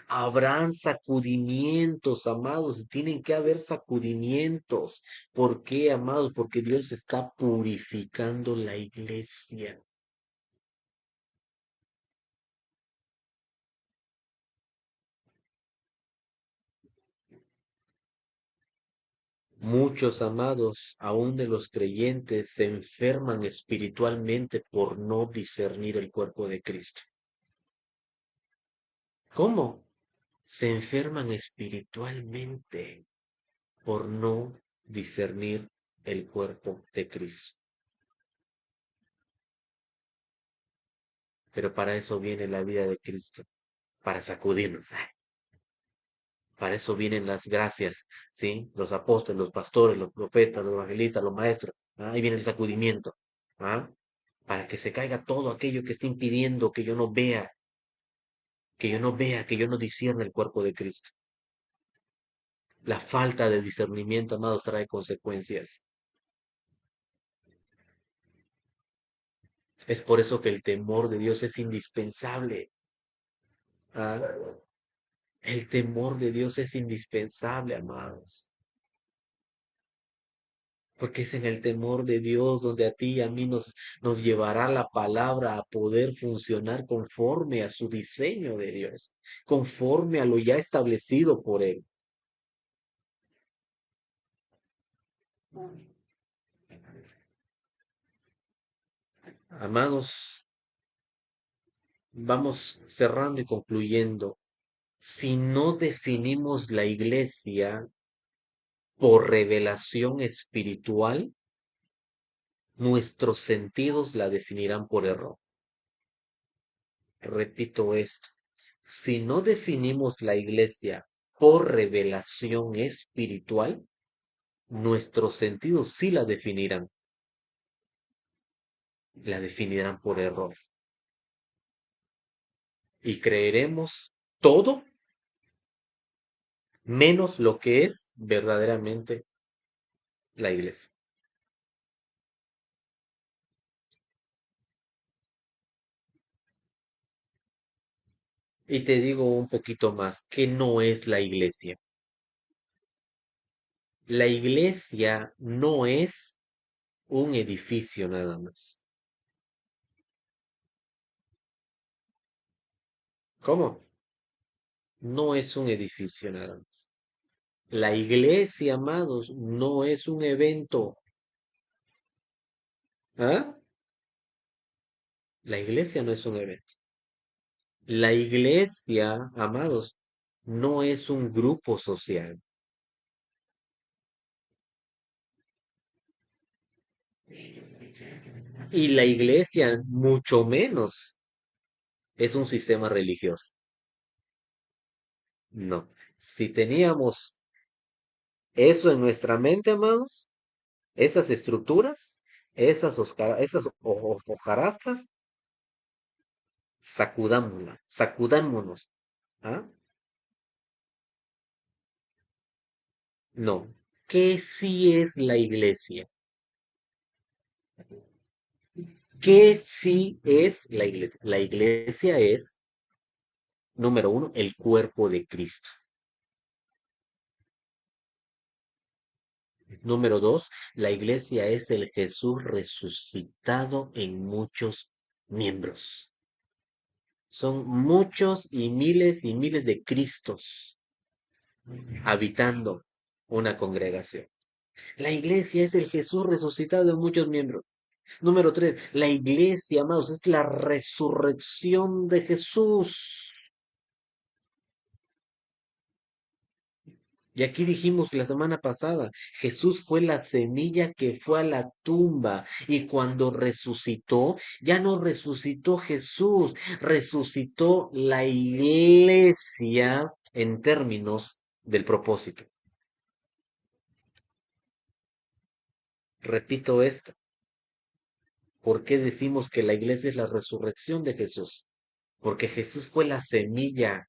Habrán sacudimientos, amados, y tienen que haber sacudimientos. ¿Por qué, amados? Porque Dios está purificando la iglesia. Muchos, amados, aún de los creyentes, se enferman espiritualmente por no discernir el cuerpo de Cristo. ¿Cómo? Se enferman espiritualmente por no discernir el cuerpo de Cristo. Pero para eso viene la vida de Cristo, para sacudirnos. Para eso vienen las gracias, ¿sí? Los apóstoles, los pastores, los profetas, los evangelistas, los maestros. Ahí viene el sacudimiento. ¿Ah? Para que se caiga todo aquello que esté impidiendo que yo no vea, que yo no vea, que yo no discierna el cuerpo de Cristo. La falta de discernimiento, amados, trae consecuencias. Es por eso que el temor de Dios es indispensable. ¿Ah? El temor de Dios es indispensable, amados. Porque es en el temor de Dios donde a ti y a mí nos llevará la palabra a poder funcionar conforme a su diseño de Dios, conforme a lo ya establecido por Él. Amados, vamos cerrando y concluyendo. Si no definimos la iglesia por revelación espiritual, nuestros sentidos la definirán por error. Repito esto. Si no definimos la iglesia por revelación espiritual, nuestros sentidos sí la definirán por error. Y creeremos todo menos lo que es verdaderamente la iglesia. Y te digo un poquito más, ¿qué no es la iglesia? La iglesia no es un edificio nada más. ¿Cómo? No es un edificio nada más. La iglesia, amados, no es un evento. ¿Ah? La iglesia no es un evento. La iglesia, amados, no es un grupo social. Y la iglesia, mucho menos, es un sistema religioso. No. Si teníamos eso en nuestra mente, amados, esas estructuras, esas hojarascas, sacudámonos. ¿Ah? No. ¿Qué sí es la iglesia? ¿Qué sí es la iglesia? La iglesia es, número uno, el cuerpo de Cristo. Número dos, la iglesia es el Jesús resucitado en muchos miembros. Son muchos y miles de Cristos habitando una congregación. La iglesia es el Jesús resucitado en muchos miembros. Número tres, la iglesia, amados, es la resurrección de Jesús. Y aquí dijimos la semana pasada, Jesús fue la semilla que fue a la tumba y cuando resucitó, ya no resucitó Jesús, resucitó la iglesia en términos del propósito. Repito esto, ¿por qué decimos que la iglesia es la resurrección de Jesús? Porque Jesús fue la semilla.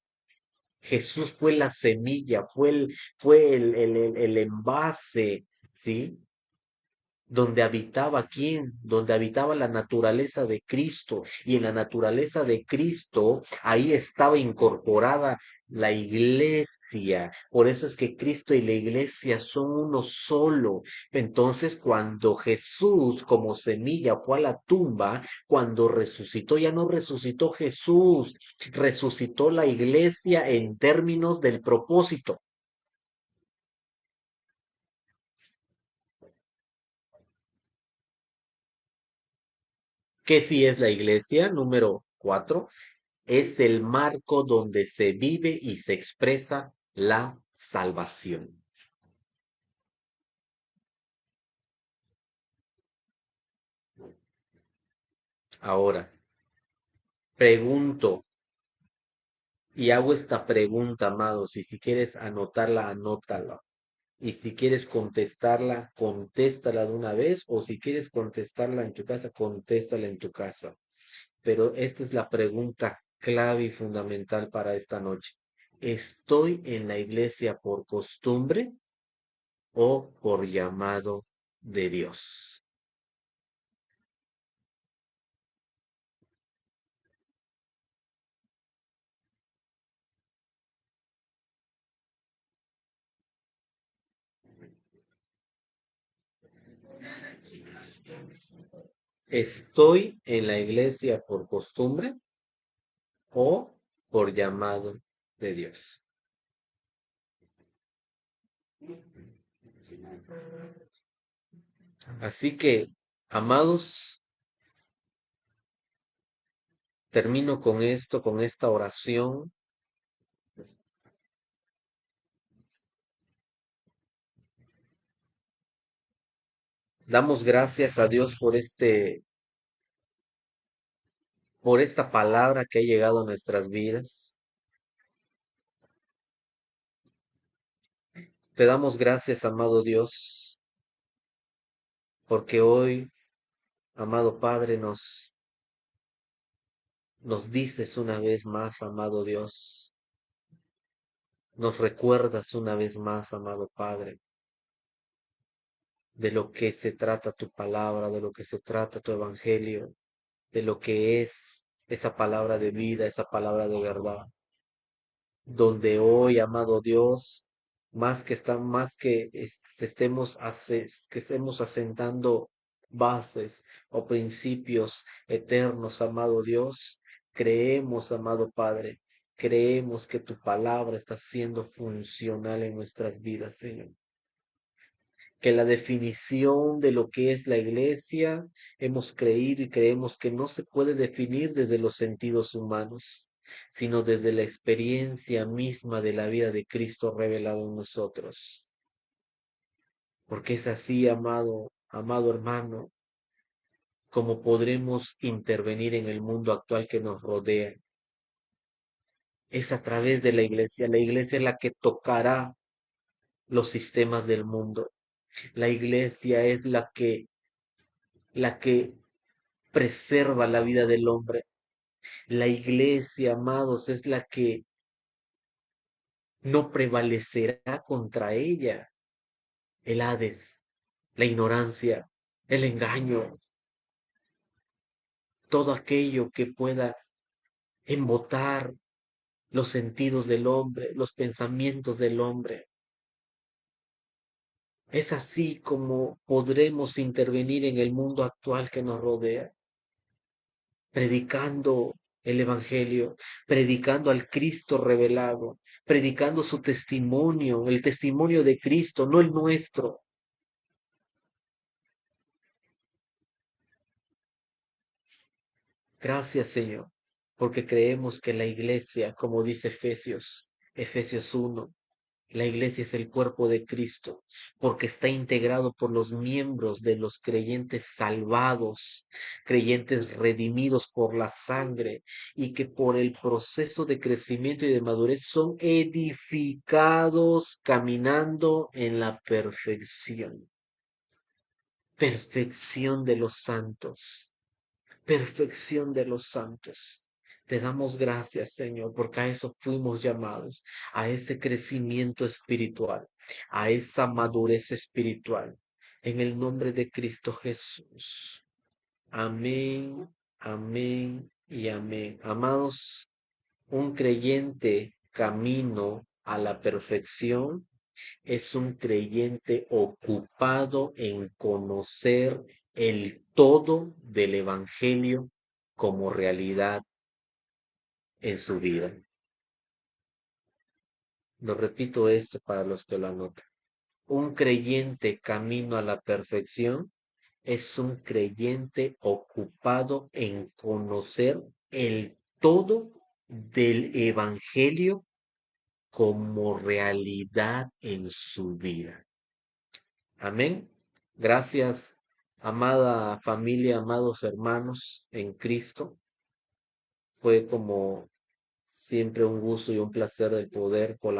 Jesús fue la semilla, fue el envase, ¿sí? Donde habitaba quién, donde habitaba la naturaleza de Cristo, y en la naturaleza de Cristo, ahí estaba incorporada la iglesia. Por eso es que Cristo y la iglesia son uno solo. Entonces, cuando Jesús como semilla fue a la tumba, cuando resucitó, ya no resucitó Jesús, resucitó la iglesia en términos del propósito. ¿Qué sí es la iglesia? Número cuatro, es el marco donde se vive y se expresa la salvación. Ahora, pregunto y hago esta pregunta, amados, y si quieres anotarla, anótala. Y si quieres contestarla, contéstala de una vez, o si quieres contestarla en tu casa, contéstala en tu casa. Pero esta es la pregunta clave y fundamental para esta noche. ¿Estoy en la iglesia por costumbre o por llamado de Dios? ¿Estoy en la iglesia por costumbre o por llamado de Dios? Así que, amados, termino con esto, con esta oración. Damos gracias a Dios por esta palabra que ha llegado a nuestras vidas. Te damos gracias, amado Dios, porque hoy, amado Padre, nos dices una vez más, amado Dios, nos recuerdas una vez más, amado Padre, de lo que se trata tu palabra, de lo que se trata tu evangelio, de lo que es esa palabra de vida, esa palabra de verdad, donde hoy, amado Dios, que estemos asentando bases o principios eternos, amado Dios, creemos, amado Padre, creemos que tu palabra está siendo funcional en nuestras vidas, Señor. Que la definición de lo que es la iglesia hemos creído y creemos que no se puede definir desde los sentidos humanos, sino desde la experiencia misma de la vida de Cristo revelado en nosotros. Porque es así, amado hermano, como podremos intervenir en el mundo actual que nos rodea. Es a través de la iglesia. La iglesia es la que tocará los sistemas del mundo. La iglesia es la que preserva la vida del hombre. La iglesia, amados, es la que no prevalecerá contra ella. El Hades, la ignorancia, el engaño, todo aquello que pueda embotar los sentidos del hombre, los pensamientos del hombre. Es así como podremos intervenir en el mundo actual que nos rodea, predicando el Evangelio, predicando al Cristo revelado, predicando su testimonio, el testimonio de Cristo, no el nuestro. Gracias, Señor, porque creemos que la iglesia, como dice Efesios 1, la iglesia es el cuerpo de Cristo, porque está integrado por los miembros de los creyentes salvados, creyentes redimidos por la sangre, y que por el proceso de crecimiento y de madurez son edificados caminando en la perfección, perfección de los santos, perfección de los santos. Te damos gracias, Señor, porque a eso fuimos llamados, a ese crecimiento espiritual, a esa madurez espiritual. En el nombre de Cristo Jesús. Amén, amén y amén. Amados, un creyente camino a la perfección es un creyente ocupado en conocer el todo del Evangelio como realidad en su vida. Lo repito esto para los que lo anotan. Un creyente camino a la perfección es un creyente ocupado en conocer el todo del Evangelio como realidad en su vida. Amén. Gracias, amada familia, amados hermanos en Cristo. Fue como siempre un gusto y un placer el poder colaborar